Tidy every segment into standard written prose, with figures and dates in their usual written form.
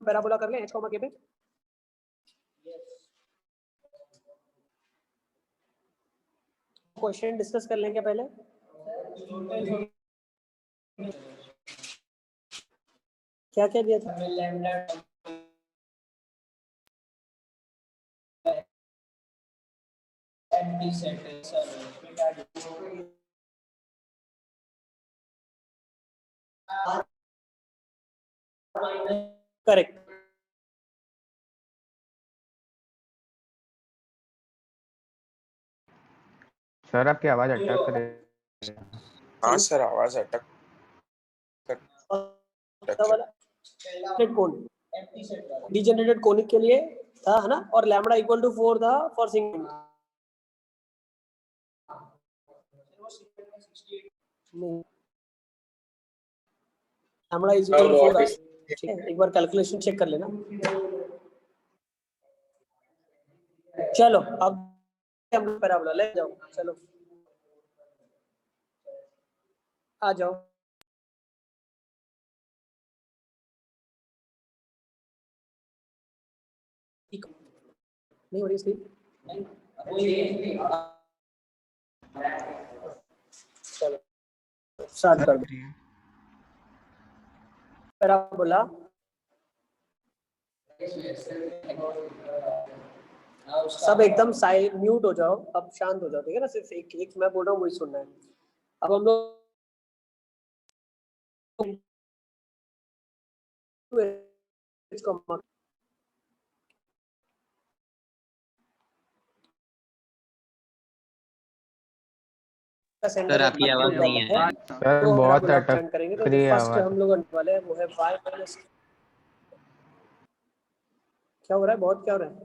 Parabola कर लें h, k पे। क्वेश्चन डिस्कस कर लेंगे पहले। क्या क्या दिया था? करेक्ट। सर आपकी आवाज अटक रही है। हाँ सर आवाज अटक कोन डिजेनरेटेड कोनिक के लिए था, है ना, और लैम्बडा इक्वल टू 4 था for single. Lambda is equal to 4। ठीक है, एक बार कैलकुलेशन चेक कर लेना। चलो अब हम पैराबोला ले जाओ, चलो आ जाओ। नहीं हो रही इसकी, चलो स्टार्ट कर दो। पैराबोला सब एकदम साइलेंट म्यूट हो जाओ, अब शांत हो जाओ, ठीक है ना, सिर्फ एक मैं बोल रहा हूँ वही सुनना है। अब हम लोग सर आपकी आवाज नहीं है। सर तो बहुत अटक करेंगे। तो रही है फर्स्ट आवाज। हम लोग वाले हैं वो है y माइनस। क्या हो रहा है? बहुत क्या हो रहा है?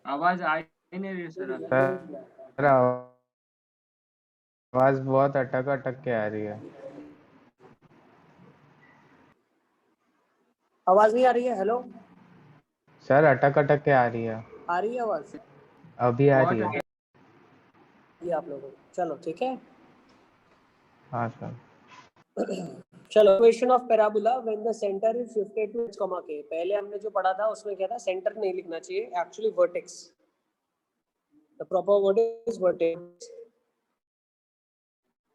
आवाज आ ही नहीं रही सर। सर आवाज बहुत अटक अटक के आ रही है। आवाज नहीं आ रही है? हेलो सर अटक अटक के आ रही है। आ रही है आवाज? अभी आ रही है। ये आप लोगों को चलो ठीक है। हाँ सर। चलो equation of parabola when the centre is shifted to h, k। पहले हमने जो पढ़ा था उसमें क्या था, सेंटर नहीं लिखना चाहिए, actually vertex. The proper word is vertex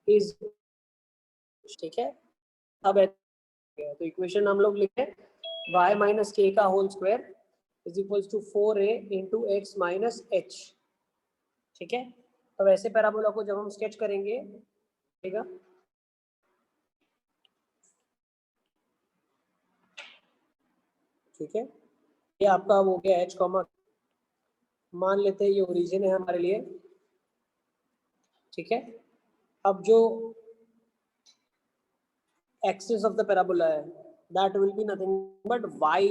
is, ठीक है। अब तो इक्वेशन हम लोग लिखे y माइनस k का whole square is equals to 4a into x minus h, ठीक है। तो वैसे पैराबोला को जब हम स्केच करेंगे, ठीक है, ठीक है, ये आपका हो गया h, मान लेते हैं ये ओरिजिन है हमारे लिए, ठीक है। अब जो एक्सिस ऑफ द पैराबोला है that will be nothing but y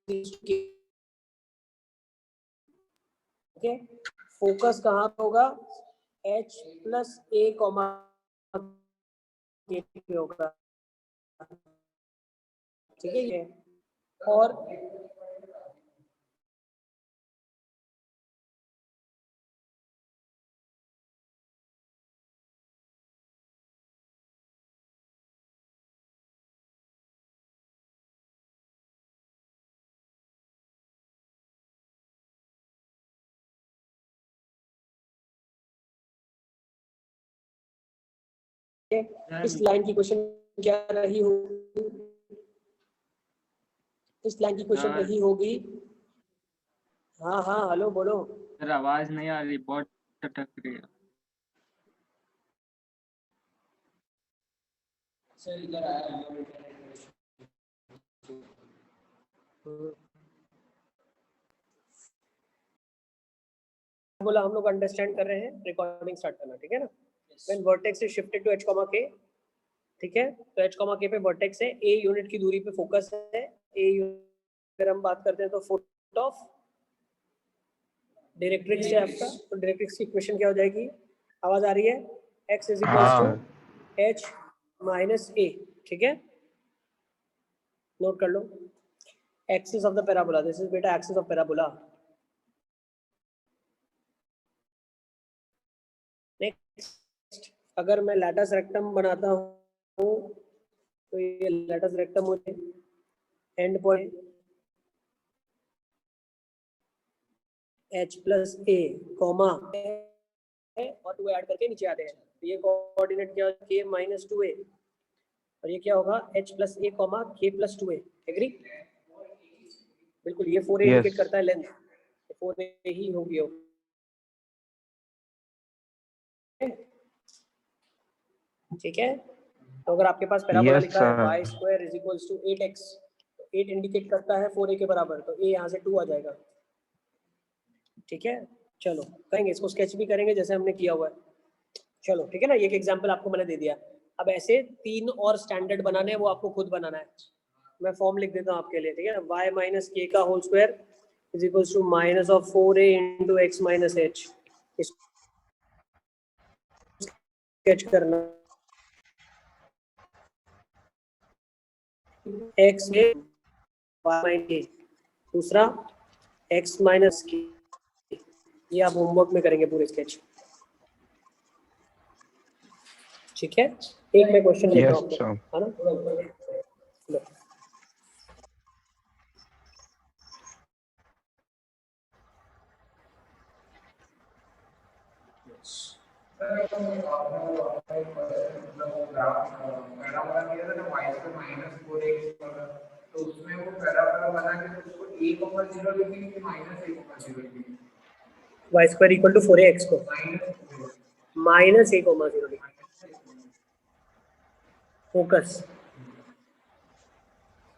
is k, okay. Focus कहाँ पे होगा? h plus a comma k पे होगा, ठीक है। ये और इस लाइन की क्वेश्चन क्या रही होगी? इस लाइन की क्वेश्चन रही होगी। हाँ हाँ हेलो बोलो। सर आवाज नहीं आ रही, बहुत अटक रही है। सर इधर आया बोला, हम लोग अंडरस्टैंड कर रहे हैं, रिकॉर्डिंग स्टार्ट करना, ठीक है ना। When vertex is shifted to h, k, ठीक है, तो h, k पे वर्टेक्स है, a यूनिट की दूरी पे फोकस है, a यूनिट अगर हम बात करते हैं तो फुट ऑफ डायरेक्ट्रिक्स है आपका। तो डायरेक्ट्रिक्स की इक्वेशन क्या हो जाएगी? आवाज आ रही है? x is equals to h minus a, ठीक है, नोट कर लो। Axis of the parabola, this is बेटा एक्सिस ऑफ पैराबोला। नेक्स्ट, अगर मैं लैटस रेक्टम बनाता हूँ तो ये लैटस रेक्टम मुझे end point h plus a comma और 2 ऐड करके नीचे आते हैं, तो ये कोऑर्डिनेट क्या होगा, k माइनस 2a, और ये क्या होगा h plus a comma k plus 2a। Agree? बिल्कुल, ये 4a इंडिकेट Yes. करता है लेंथ, तो 4a ही होगी। ठीक है, तो अगर आपके पास पैराबोला Yes, लिखा है sir. y square is equals to 8x, तो 8 इंडिकेट करता है 4a के बराबर, तो a यहाँ से 2 आ जाएगा। ठीक है, चलो करेंगे इसको, स्केच भी करेंगे जैसे हमने किया हुआ है। चलो ठीक है ना, ये एक एग्जांपल आपको मैंने दे दिया। अब ऐसे 3 और स्टैंडर्ड बनाने हैं, वो आपको खुद बनाना है। मैं फॉर्म लिख देता हूँ आपके लिए, ठीक है ना, y माइनस के का whole square is equals to minus of 4a into x minus h. Sketch करना x है y माइनस, दूसरा x माइनस के, ये आप होमवर्क में करेंगे पूरे स्केच। ठीक है, एक मैं क्वेश्चन लेता Yes, हूँ sir. आपको, है ना। लो। y square equal to 4ax को माइनस ए कोमा 0 लिखा। फोकस।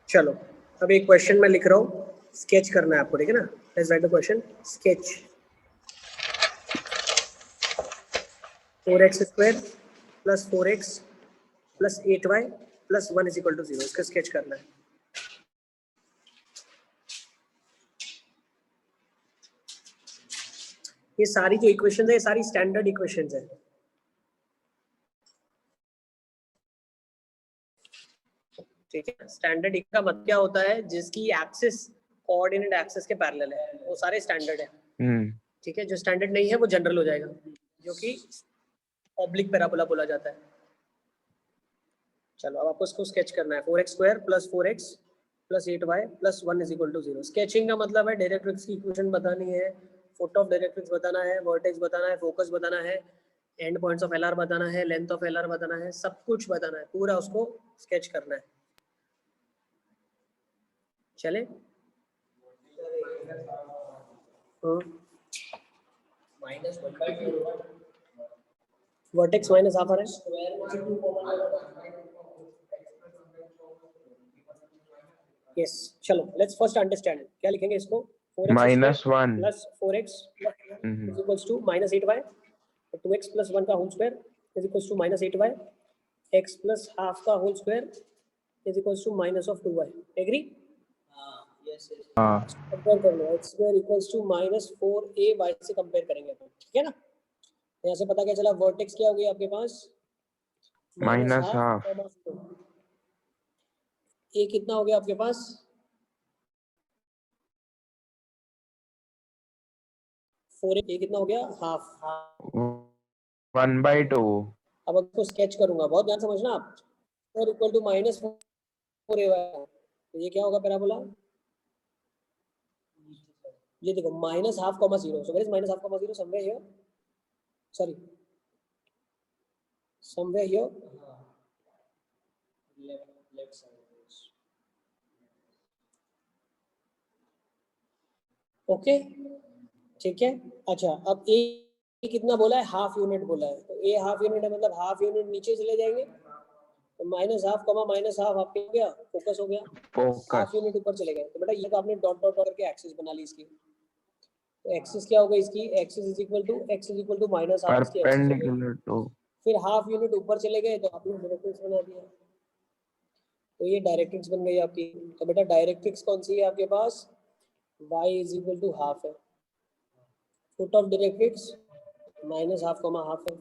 चलो अब एक क्वेश्चन मैं लिख रहा हूँ, स्केच करना है आपको, ठीक है ना। Let's write the question, sketch 4x square plus 4x plus 8y plus 1 is equal to 0, इसका स्केच करना है। ये सारी जो इक्वेशंस है, ये सारी स्टैंडर्ड इक्वेशंस है। ठीक है, स्टैंडर्ड का मतलब क्या होता है, जिसकी एक्सिस कोऑर्डिनेट एक्सिस के पैरेलल है, वो सारे स्टैंडर्ड है। ठीक है, जो स्टैंडर्ड नहीं है वो जनरल हो जाएगा, जो कि ऑब्लिक पैराबोला बोला जाता है। चलो अब आपको इसको स्केच करना है, 4x square plus 4x plus 8y plus 1 is equal to 0। Sketching का मतलब है डायरेक्ट्रिक्स की इक्वेशन बतानी है, फुट ऑफ डायरेक्ट्रिक्स बताना है, वर्टेक्स बताना है, फोकस बताना है, एंड पॉइंट्स ऑफ एलआर बताना है, लेंथ ऑफ एलआर बताना है, सब कुछ बताना है, पूरा उसको स्केच करना है। चले वर्टेक्स माइनस हाफ आ रहा है। यस, चलो लेट्स फर्स्ट अंडरस्टैंड, क्या लिखेंगे इसको, 4x -1. Plus 4x is equals to minus 8y, 2x plus 1 का whole square is equals to minus 8y, x plus half का whole square is equals to minus of 2y। Agree? हाँ. Compare कर लो, x square equals to minus 4ay से compare करेंगे अपन, ठीक है ना। यहाँ से पता क्या चला, वर्टेक्स क्या हो गया आपके पास, -1/2. ए कितना हो गया आपके पास, 4 ए कितना हो गया, हाफ। 1/2. अब आपको स्केच करूंगा, बहुत ध्यान समझना आप। 4 इक्वल टू माइनस 4 तो ये क्या होगा पैराबोला, ये देखो minus half comma 0, so where is minus half comma 0, somewhere here, sorry somewhere here, left side. Okay, ठीक है। अच्छा अब ए कितना बोला है, हाफ यूनिट बोला है, तो ए हाफ यूनिट है, मतलब हाफ यूनिट नीचे चले जाएंगे, तो minus half comma minus half आपके हो गया, फोकस हो गया, Focus. हाफ यूनिट ऊपर चले गए। तो बेटा ये तो आपने डॉट डॉट करके एक्सिस बना ली इसकी, तो एक्सिस क्या होगा इसकी, axis is equal to minus half इसकी एक्सिस हो गई। Perpendicular to. फिर हाफ यूनिट ऊपर चले गए तो आपने डायरेक्ट्रिक्स बना दिया, तो ये डायरेक्ट्रिक्स बन गई आपकी। तो बेटा डायरेक्ट्रिक्स कौन सी है आपके पास, y is equal to half है, foot of directrix minus half comma half है,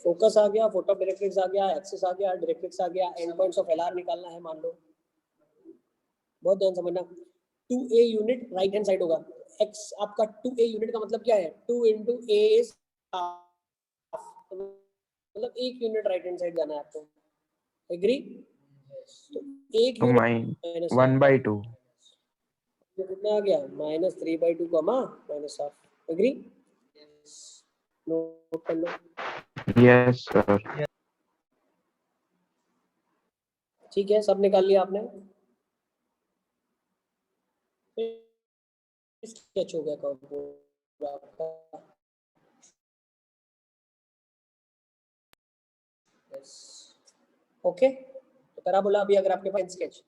फोकस आ गया, फुट ऑफ डायरेक्ट्रिक्स आ गया, एक्सिस आ गया, डायरेक्ट्रिक्स आ गया, एंड पॉइंट्स ऑफ एलआर निकालना है मान लो। बहुत ध्यान समझना, 2a unit right hand side होगा, x आपका 2a यूनिट का मतलब क्या है, 2 into a इज हाफ, मतलब एक यूनिट राइट हैंड साइड जाना है आपको। एग्री? तो एक To यूनिट mine माइनस 1/2. तो कितना आ गया -3/2 -1/2 एग्री नोट कर लो Yes, sir. ठीक है सब निकाल लिया आपने स्केच हो गया पूरा आपका ओके तो पैराबोला अभी अगर आपके पास स्केच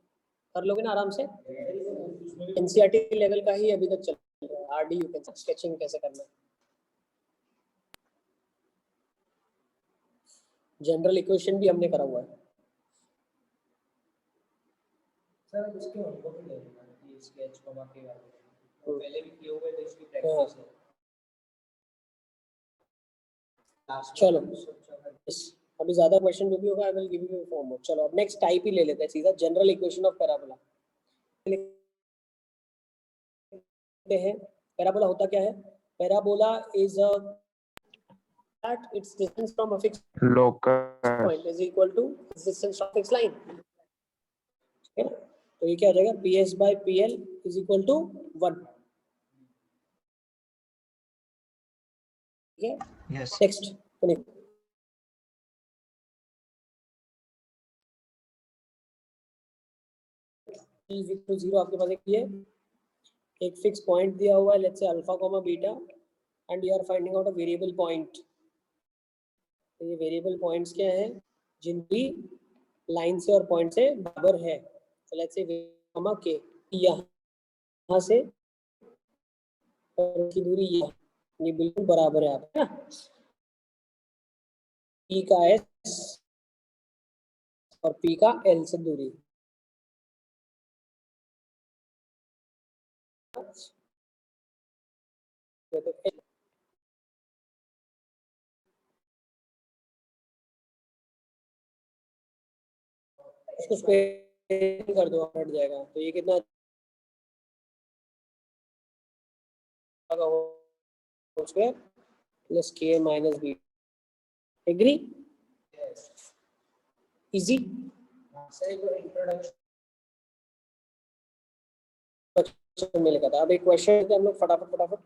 कर लोगे ना आराम से एनसीईआरटी लेवल का ही अभी तक चल रहा है आरडी यू कैन स्केचिंग कैसे करना है जनरल इक्वेशन भी हमने करा हुआ है सर उसके हमको भी लगेगा कि स्केच कमा के वाले पहले भी किए हुए थे इसकी प्रैक्टिस है चलो अभी ज्यादा क्वेश्चन जो भी होगा I will give you form work चलो अब नेक्स्ट टाइप ही ले लेते हैं सीधा जनरल इक्वेशन ऑफ पैराबोला लिखते हैं पैराबोला होता क्या है parabola is a that its distance from a fixed Locus. point is equal to distance from fixed line ठीक है तो ये क्या हो जाएगा ps by pl is equal to 1 ठीक है yes next is equal to 0 आपके पास एक फिक्स पॉइंट दिया हुआ है let's say alpha comma beta and you are finding out a variable point तो ये वेरिएबल पॉइंट्स क्या है जिनकी लाइन से और पॉइंट से बराबर है तो लेट्स से कॉमा के यहाँ से और की दूरी ये बिल्कुल बराबर है आप है ना पी का एस और पी का एल से दूरी तो इसको स्क्वायर कर दो हट जाएगा तो ये कितना square plus k minus b agree easy introduction में लिखा था अब एक क्वेश्चन हम लोग फटाफट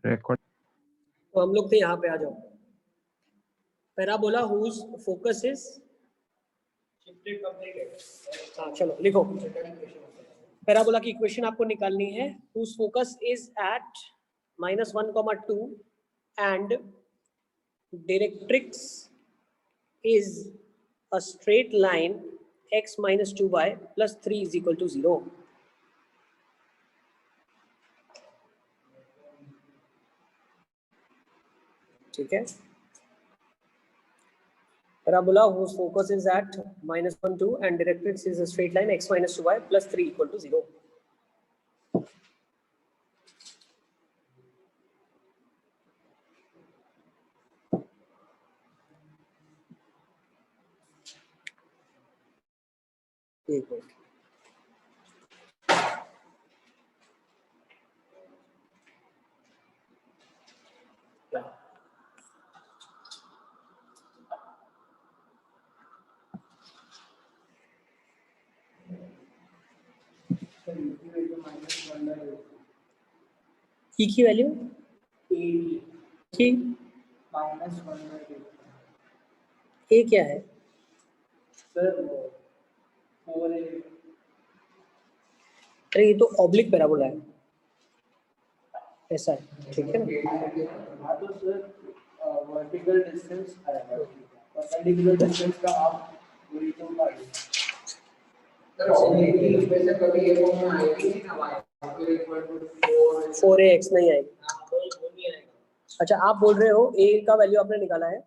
Record. तो हम लोग थे यहाँ पे आ जाओ parabola whose focus is shifted completed हाँ चलो लिखो पैराबोला की इक्वेशन आपको निकालनी है whose focus is at -1, 2 and directrix is a straight line x - 2y + 3 = 0 ठीक है parabola whose focus is at -1, 2 and directrix is a straight line x - 2y + 3 = 0 एक मिनट e की वैल्यू की -1/2 a क्या है सर 4a अरे ये तो ऑब्लिक पैराबोला है ऐसा है ठीक है ना हाँ तो सर वर्टिकल डिस्टेंस आएगा परपेंडिकुलर डिस्टेंस का आप दूरी तो पाइए सर ऑब्लिक इसमें से कभी ये फॉर्म में आएगी नहीं ना y = 4ax नहीं आएगी अच्छा आप बोल रहे हो a का वैल्यू आपने निकाला है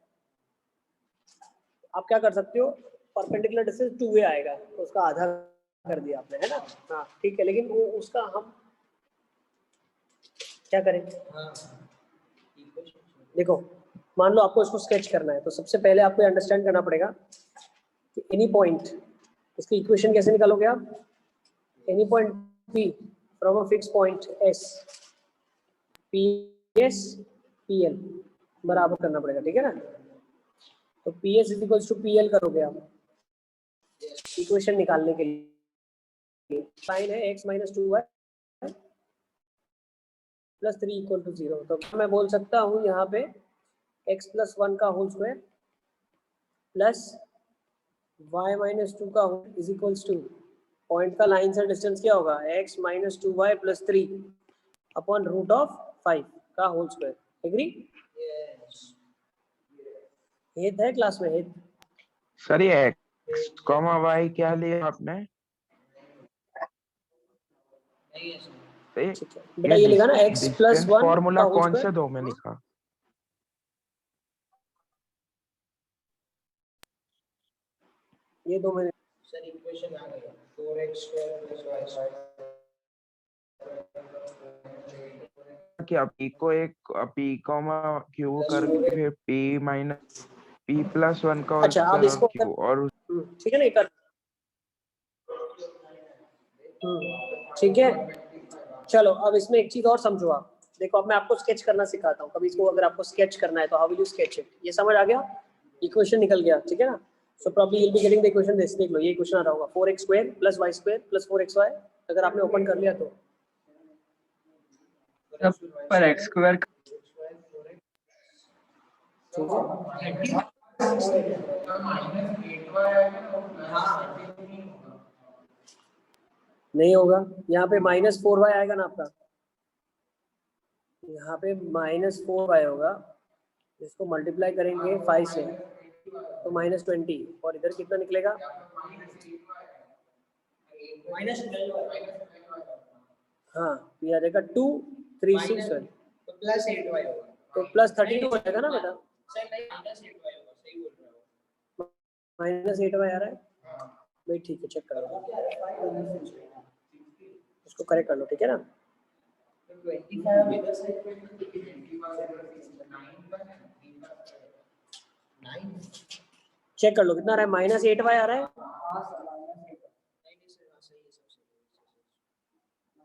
आप क्या कर सकते हो परपेंडिकुलर डिस्टेंस 2a आएगा तो उसका आधा कर दिया आपने है ना हाँ ठीक है लेकिन वो उसका हम क्या करें देखो मान लो आपको इसको स्केच करना है तो सबसे पहले आपको अंडरस्टैंड करना पड़ेगा कि एनी पॉइंट, इसकी इक्वेशन कैसे निकालोगे आप? Any point P from a fix point S, PS PL बराबर करना पड़ेगा, ठीक है ना? तो PS is equals to PL करोगे आप इक्वेशन निकालने के लिए। साइन है x minus 2y plus 3 equal to 0। तो मैं बोल सकता हूँ यहाँ पे x प्लस 1 का whole square plus y minus 2 का whole is equals to, point का लाइन से डिस्टेंस क्या होगा? x minus 2y plus 3 upon root of 5 का होल स्क्वायर। एग्री? हेत है क्लास में? हेत सर ये x कॉमा y क्या लिया आपने? सही। ठीक है बेटा, ये लिखा ना x प्लस डिस्टेंस 1 का फॉर्मूला होल कौन से स्क्वायर। दो में लिखा? ये दो में सर इक्वेशन आ गया 4x square plus y square कि आप p को एक p कॉमा q करके फिर p माइनस p प्लस 1 का होल अच्छा, आप स्क्वायर और इसको q और ठीक है ना, ये कर ठीक है। चलो अब इसमें एक चीज और समझो आप। देखो अब मैं आपको स्केच करना सिखाता हूँ। कभी इसको अगर आपको स्केच करना है तो how will you sketch it? ये समझ आ गया? इक्वेशन निकल गया, ठीक है ना? So probably you will be getting the equation this. देख लो, ये इक्वेशन आ रहा होगा 4x square plus y square plus 4xy। अगर आपने ओपन कर लिया तो पर एक्स स्क्वायर ठीक है। नहीं होगा, यहाँ पे -4y आएगा ना आपका, यहाँ पे -4y होगा, इसको मल्टीप्लाई करेंगे 5 से तो -20, और इधर कितना निकलेगा? हाँ, ये आ जाएगा 2 3 6 1 तो प्लस 8y होगा। तो प्लस 32 हो जाएगा ना बेटा? सर नहीं माइनस 8y होगा, सही बोल रहे हो। -8y आ रहा है भाई, ठीक है, चेक कर लो, इसको करेक्ट कर लो, ठीक है ना? 25 इधर से 9 चेक कर लो कितना आ रहा है। -8y आ रहा है,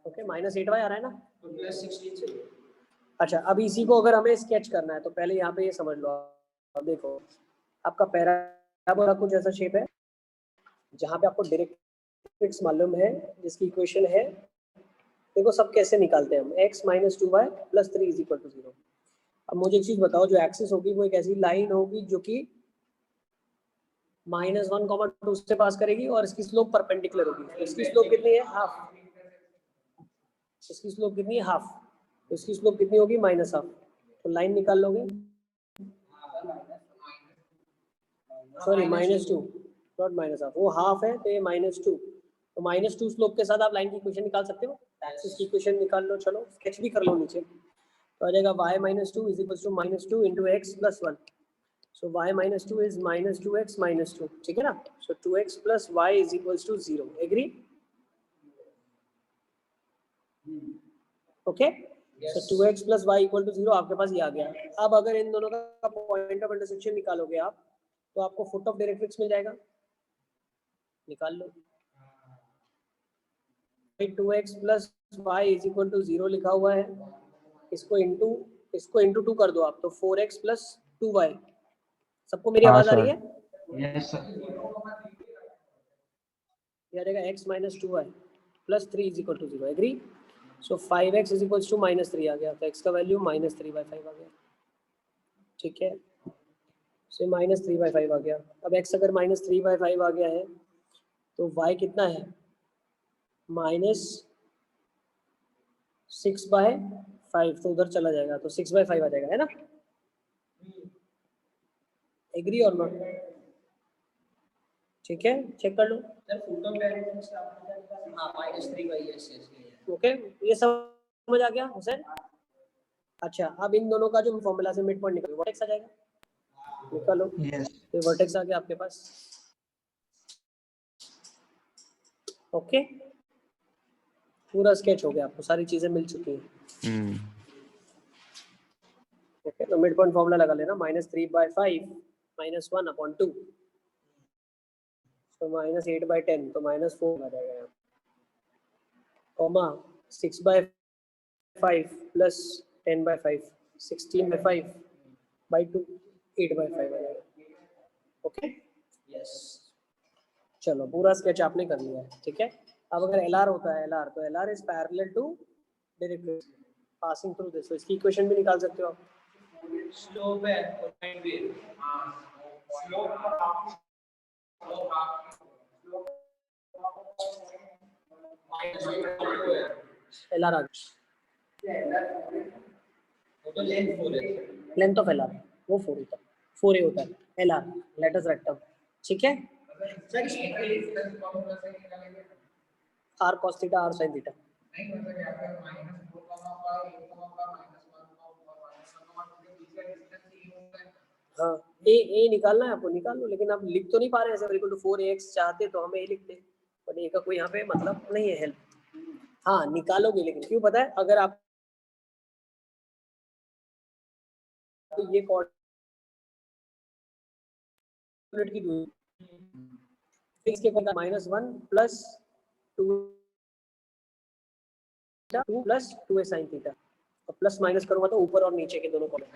ओके, -8y आ रहा है ना? तो प्लस 16 चाहिए। अच्छा, अब इसी को अगर हमें स्केच करना है तो पहले यहाँ पे ये समझ लो। अब देखो, आपका पैराबोला कुछ ऐसा शेप है जहाँ पे आपको डायरेक्ट्रिक्स मालूम है, जिसकी इक्वेशन है, देखो सब कैसे निकालते हैं हम, x minus 2y plus 3 is equal to 0। अब मुझे एक चीज बताओ, जो एक्सिस होगी वो एक ऐसी लाइन होगी जो कि -1, 2 से पास करेगी और इसकी स्लोप परपेंडिकुलर होगी। इसकी स्लोप कितनी है? हाफ। इसकी स्लोप कितनी है? हाफ। तो इसकी स्लोप कितनी होगी? -हाफ। तो लाइन निकाल लोगे, सॉरी -2 नॉट -हाफ, वो हाफ है तो ये -2। तो -2 स्लोप के साथ आप लाइन की इक्वेशन निकाल सकते हो, एक्सिस की इक्वेशन निकाल लो। चलो स्केच भी कर लो नीचे, तो आ जाएगा y -2 is equal to -2 into x plus 1। So y -2 is -2x -2, ठीक है ना? So 2x plus y is equal to 0। Agree? Okay, so 2x plus y equal to 0 आपके पास ये आ गया। अब अगर इन दोनों का पॉइंट ऑफ इंटरसेक्शन निकालोगे आप तो आपको फुट ऑफ डायरेक्ट्रिक्स मिल जाएगा, निकाल लो। 2x plus y is equal to 0 लिखा हुआ है, इसको इंटू 2 कर दो आप, तो 4x प्लस 2y। सबको मेरी हाँ आवाज आ रही सर। है? Yes sir. ये आ जाएगा x minus 2y plus 3 is equal to 0। Agree? So 5x is equal to -3 आ गया, तो x का वैल्यू -3/5 आ गया, ठीक है? सो -3/5 आ गया। अब x अगर -3/5 आ गया है तो y कितना है? -6/5, तो उधर चला जाएगा तो 6/5 आ जाएगा, है ना? एग्री और नॉट? ठीक है, चेक कर लो। सर फुट ऑफ डायरेक्ट्रिक्स का आपने हां -3 यस यस यस। ओके, ये समझ आ गया हुसैन? अच्छा, अब इन दोनों का जो फॉर्मूला से मिड पॉइंट निकल वर्टेक्स आ जाएगा, निकालो। यस तो वर्टेक्स आ गया आपके पास, ओके, पूरा स्केच हो गया, आपको सारी चीजें मिल चुकी हैं। ओके, तो मिड पॉइंट फॉर्मूला लगा लेना, -3/5 -1/2। तो -8/10 तो -4 आ जाएगा यहाँ, कॉमा 6/5 प्लस 10/5 16/5/2 8/5 आ जाएगा। ओके यस चलो पूरा स्केच आपने कर लिया है, ठीक है। अब अगर LR होता है LR, तो LR is parallel to direct passing through this, तो इसकी इक्वेशन भी निकाल सकते हो आप। स्लोप है और टाइम भी हां स्लोप LR आ तो लेंथ 4 है लेंथ ऑफ LR वो 4 होता है, 4A होता है LR लेटस रेक्टम, ठीक है। सर इसके लिए डिस्टेंस कौन सा से निकालेंगे R cos theta R sin theta, नहीं मतलब यहाँ पे -4 का 1 का -1 का -1 के बीच का डिस्टेंस ही होता है। हाँ A निकालना है आपको, निकाल लो, लेकिन आप लिख तो नहीं पा रहे हैं सर, इक्वल टू 4AX चाहते तो हमें A लिखते, बट A का कोई यहाँ पे मतलब नहीं है हेल्प। हाँ निकालोगे, लेकिन क्यों पता है, अगर आप तो ये कोऑर्डिनेट की दूरी इसके -1 plus 2 plus 2A sin theta, और प्लस माइनस करूंगा तो ऊपर और नीचे के दोनों कॉलम,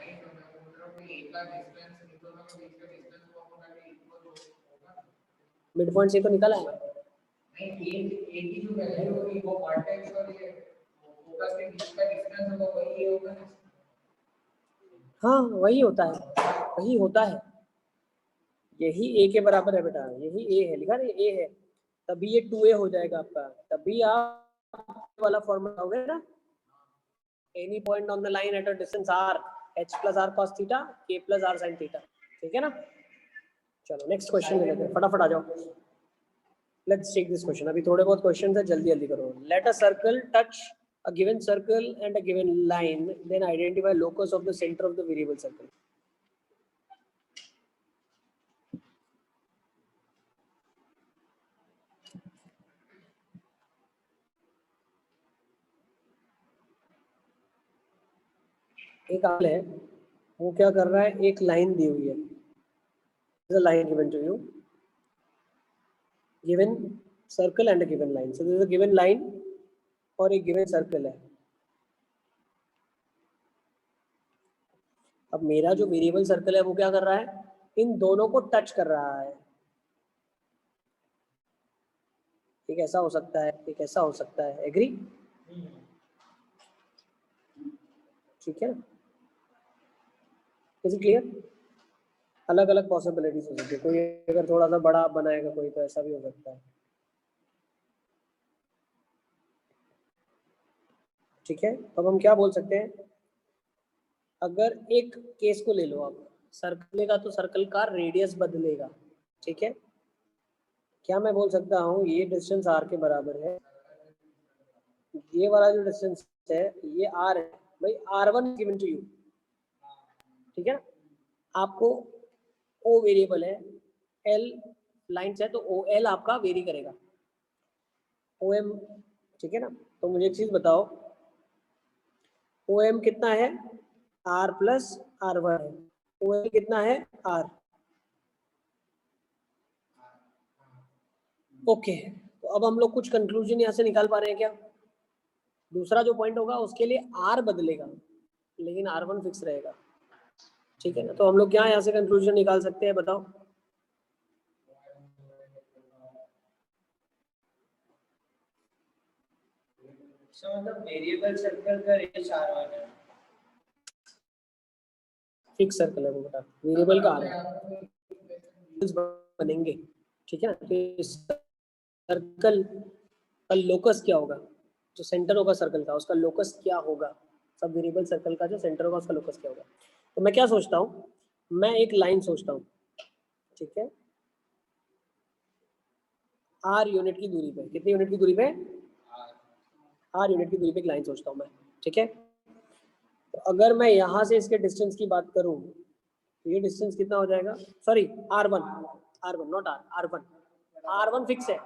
मिड पॉइंट से तो निकला है। नहीं ये की जो वैल्यू होगी वो वर्टेक्स और ये फोकस के बीच का डिस्टेंस होगा वही होगा ना। हाँ वही होता है, वही होता है, यही A के बराबर है बेटा, यही A है, लिखा ना A है, तभी ये 2A हो जाएगा आपका, तभी आप वाला फॉर्मूला हो गया ना, any point on the line at a distance R H plus R cos theta K plus R sin theta, ठीक है ना। चलो नेक्स्ट क्वेश्चन ले लेते हैं, फटाफट आ जाओ, लेट्स टेक दिस क्वेश्चन, अभी थोड़े बहुत क्वेश्चन है, जल्दी जल्दी करो। Let a circle touch a given circle and a given line, then identify locus of the center of the variable circle. एक आल है, वो क्या कर रहा है, एक लाइन दी हुई है, the line given to you, given circle and a given line, so there is a given line और एक given circle है। अब मेरा जो वेरिएबल सर्कल है वो क्या कर रहा है, इन दोनों को टच कर रहा है, एक ऐसा हो सकता है, एक ऐसा हो सकता है, एग्री, ठीक है ना, इज इट क्लियर। अलग अलग पॉसिबिलिटीज हो सकती है, कोई अगर थोड़ा सा बड़ा बनाएगा कोई तो ऐसा भी हो सकता है, ठीक है। अब हम क्या बोल सकते हैं, अगर एक केस को ले लो आप, सर्कल का तो सर्कल का रेडियस बदलेगा, ठीक है। क्या मैं बोल सकता हूँ ये डिस्टेंस R के बराबर है, ये वाला जो डिस्टेंस है ये R है भाई, R1 गिवन टू यू, ठीक है ना। आपको O वेरिएबल है, L लाइंस है, तो OL आपका वेरी करेगा, OM, ठीक है ना। तो मुझे एक चीज बताओ, OM कितना है, R प्लस R1 है, OL कितना है R, ओके। तो अब हम लोग कुछ कंक्लूजन यहाँ से निकाल पा रहे हैं क्या, दूसरा जो पॉइंट होगा उसके लिए R बदलेगा लेकिन R1 फिक्स रहेगा, ठीक है ना। तो हम लोग क्या यहाँ से कंक्लूजन निकाल सकते हैं, बताओ। मतलब वेरिएबल सर्कल का रेडियस R1 है, फिक्स सर्कल है वो बेटा, वेरिएबल का R है, बनेंगे, ठीक है ना। तो इस सर्कल का लोकस क्या होगा, जो सेंटर होगा सर्कल का उसका लोकस क्या होगा, सब वेरिएबल सर्कल का जो सेंटर होगा उसका लोकस क्या होगा। तो मैं क्या सोचता हूँ, मैं एक लाइन सोचता हूँ, ठीक है, R यूनिट की दूरी पे, कितनी यूनिट की दूरी पे, R यूनिट की दूरी पे एक लाइन सोचता हूँ मैं, ठीक है। तो अगर मैं यहाँ से इसके डिस्टेंस की बात करूँ, तो ये डिस्टेंस कितना हो जाएगा, sorry R1 not R1 fix है,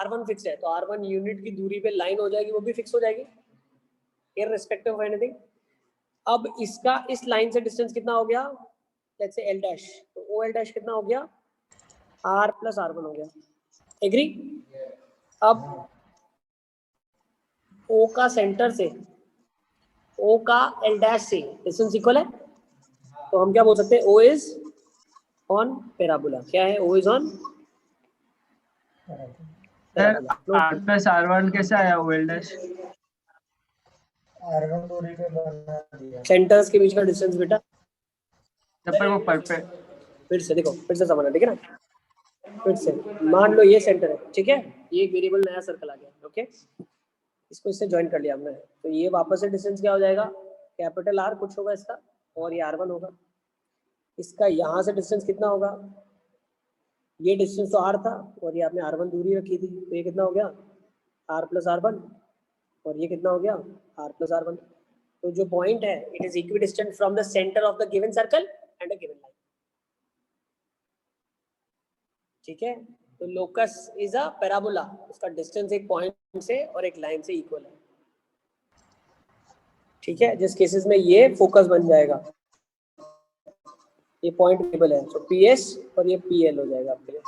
R1 फिक्स है, तो R1 यूनिट की दूरी पे लाइन हो जाएगी, वो भी फिक्स हो जाएगी इररिस्पेक्टिव ऑफ एनीथिंग। अब इसका इस लाइन से डिस्टेंस कितना हो गया, लेट्स से L डैश, तो OL डैश कितना हो गया, r प्लस r1 हो गया। एग्री? अब O का सेंटर से O का L डैश से डिस्टेंस इक्वल है, तो हम क्या बोल सकते हैं? O is on parabola. क्या है? O is on sir r plus r1 कैसे आया वेल डैश? R1 दूरी पे बना दिया। सेंटर्स के बीच का डिस्टेंस बेटा। जब पर वो परफेक्ट फिर से देखो, फिर से समझना, ठीक है ना? फिर से मान लो ये सेंटर है, ठीक है, ये एक वेरिएबल नया सर्कल आ गया, ओके, इसको इससे ज्वाइन कर लिया हमने, तो ये वापस से डिस्टेंस क्या हो जाएगा? कैपिटल R कुछ होगा इसका, और ये R1 होगा। इसका यहाँ से डिस्टेंस कितना होगा? ये डिस्टेंस तो R था, और ये आपने R1 दूरी रखी थी, तो ये कितना हो गया? R प्लस R1, और ये कितना हो गया? R plus R1। तो जो पॉइंट है, it is equidistant from the centre of the given circle and a given line. ठीक है, तो लोकस इज अ पैराबोला, उसका डिस्टेंस एक पॉइंट से और एक लाइन से इक्वल है। ठीक है, जिस केसेस में ये फोकस बन जाएगा, ये पॉइंट टेबल है, तो PS और ये PL हो जाएगा आपके लिए।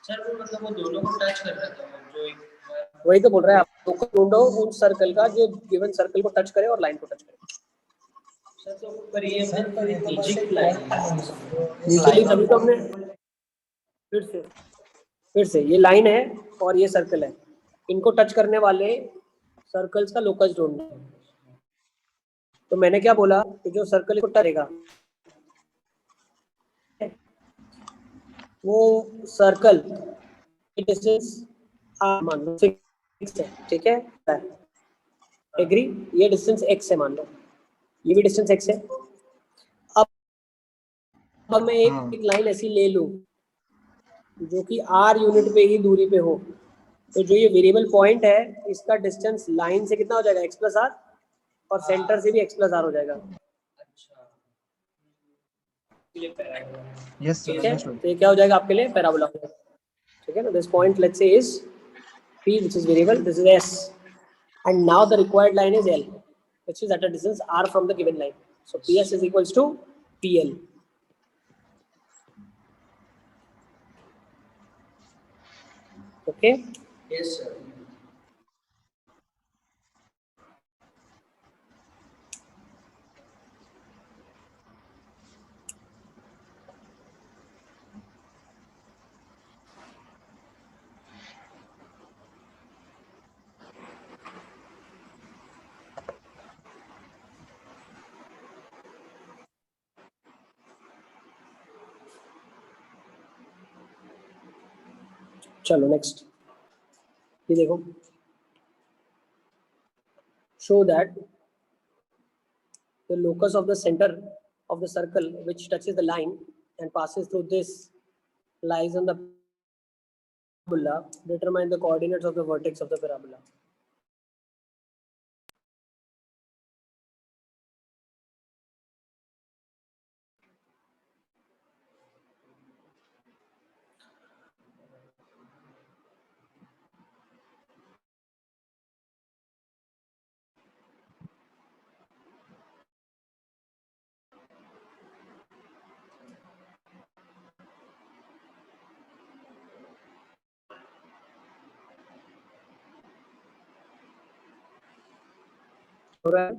सर वो मतलब वो दोनों को टच कर रहा था, जो एक वही तो बोल रहा है, आप फोकस ढूंढो उस सर्कल का जो गिवन सर्कल को टच करे और लाइन को टच करे। सर तो पर ये नीचे की लाइन नीचे तभी तो हमने फिर से ये लाइन है और ये सर्कल है, इनको टच करने वाले सर्कल्स का लोकस ढूंढना है। तो मैंने क्या बोला कि जो सर्कल को टचेगा वो सर्कल डिस्टेंस मान लो फिक्स है, ठीक है, एग्री? ये डिस्टेंस x है मान लो, ये भी डिस्टेंस x है। अब मैं एक लाइन ऐसी ले लूं जो कि r यूनिट पे ही दूरी पे हो, तो जो ये वेरिएबल पॉइंट है इसका डिस्टेंस लाइन से कितना हो जाएगा? x प्लस आर, और सेंटर से भी x प्लस आर हो जाएगा। यस ठीक है, तो ये क्या हो जाएगा आपके लिए? पैराबोला। ठीक है ना, this point let's say is p which is variable, this is s, and now the required line is L which is at a distance r from the given line, so PS is equals to PL. Okay, yes sir. चलो next, ये देखो, show that the locus of the center of the circle which touches the line and passes through this lies on the parabola. Determine the coordinates of the vertex of the parabola. हो रहा है?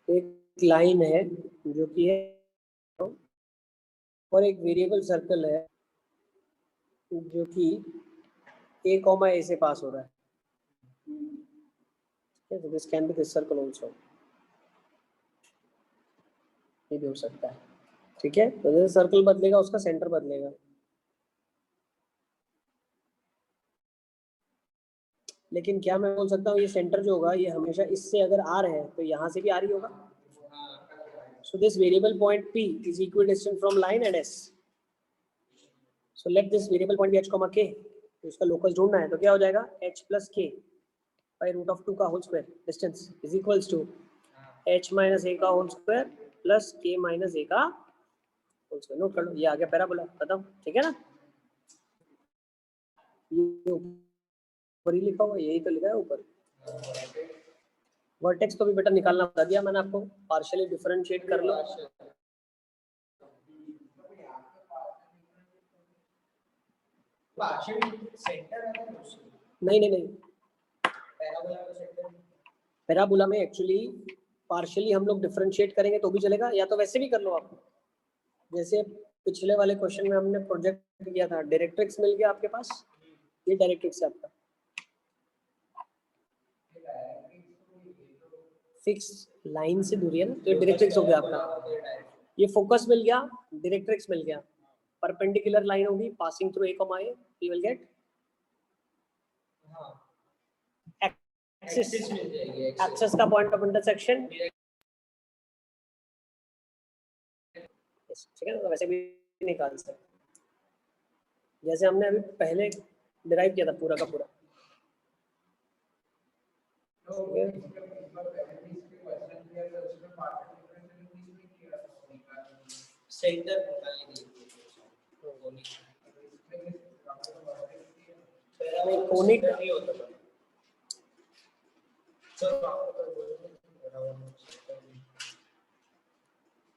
एक line है जो कि है और एक वेरिएबल सर्कल है जो कि a, a से पास हो रहा है। तो this can be this circle also, ये भी हो सकता है। ठीक है, तो जैसे सर्कल बदलेगा उसका सेंटर बदलेगा। लेकिन क्या मैं बोल सकता हूँ ये सेंटर जो होगा ये हमेशा इससे अगर आर है तो यहाँ से भी आर ही होगा। So this variable point P is equidistant from line and S, so let this variable point be h, k, तो इसका लोकस ढूंढना है, तो क्या हो जाएगा? h plus k by root of 2 का whole square distance is equals to h minus a का whole square plus k minus a का होल स्क्वायर। नोट कर लो, ये आ गया पैराबोला, खत्म। ठीक है ना, ये ऊपर ही लिखा हुआ, यही तो लिखा है ऊपर। वर्टेक्स तो भी बेटा निकालना बता दिया मैंने आपको, पार्शियली डिफरेंशिएट कर लो। नहीं नहीं नहीं, पैराबोला में एक्चुअली पार्शियली हम लोग डिफरेंशिएट करेंगे तो भी चलेगा, या तो वैसे भी कर लो आप, जैसे पिछले वाले क्वेश्चन में हमने प्रोजेक्ट किया था, डायरेक्ट्रिक्स मिल गया आपके पास, ये डायरेक्ट्रिक्स है आपका, फिक्स लाइन से दूरी है ना, तो ये डायरेक्ट्रिक्स हो गया आपका। ये फोकस मिल गया, डायरेक्ट्रिक्स मिल गया, परपेंडिकुलर लाइन होगी passing through a, you will get axis मिल जाएगी, एक्सिस का पॉइंट ऑफ इंटरसेक्शन, ठीक है ना, तो वैसे भी निकाल सकते जैसे हमने अभी पहले डिराइव किया था पूरा का पूरा। सेंटर कोनिक नहीं होता था,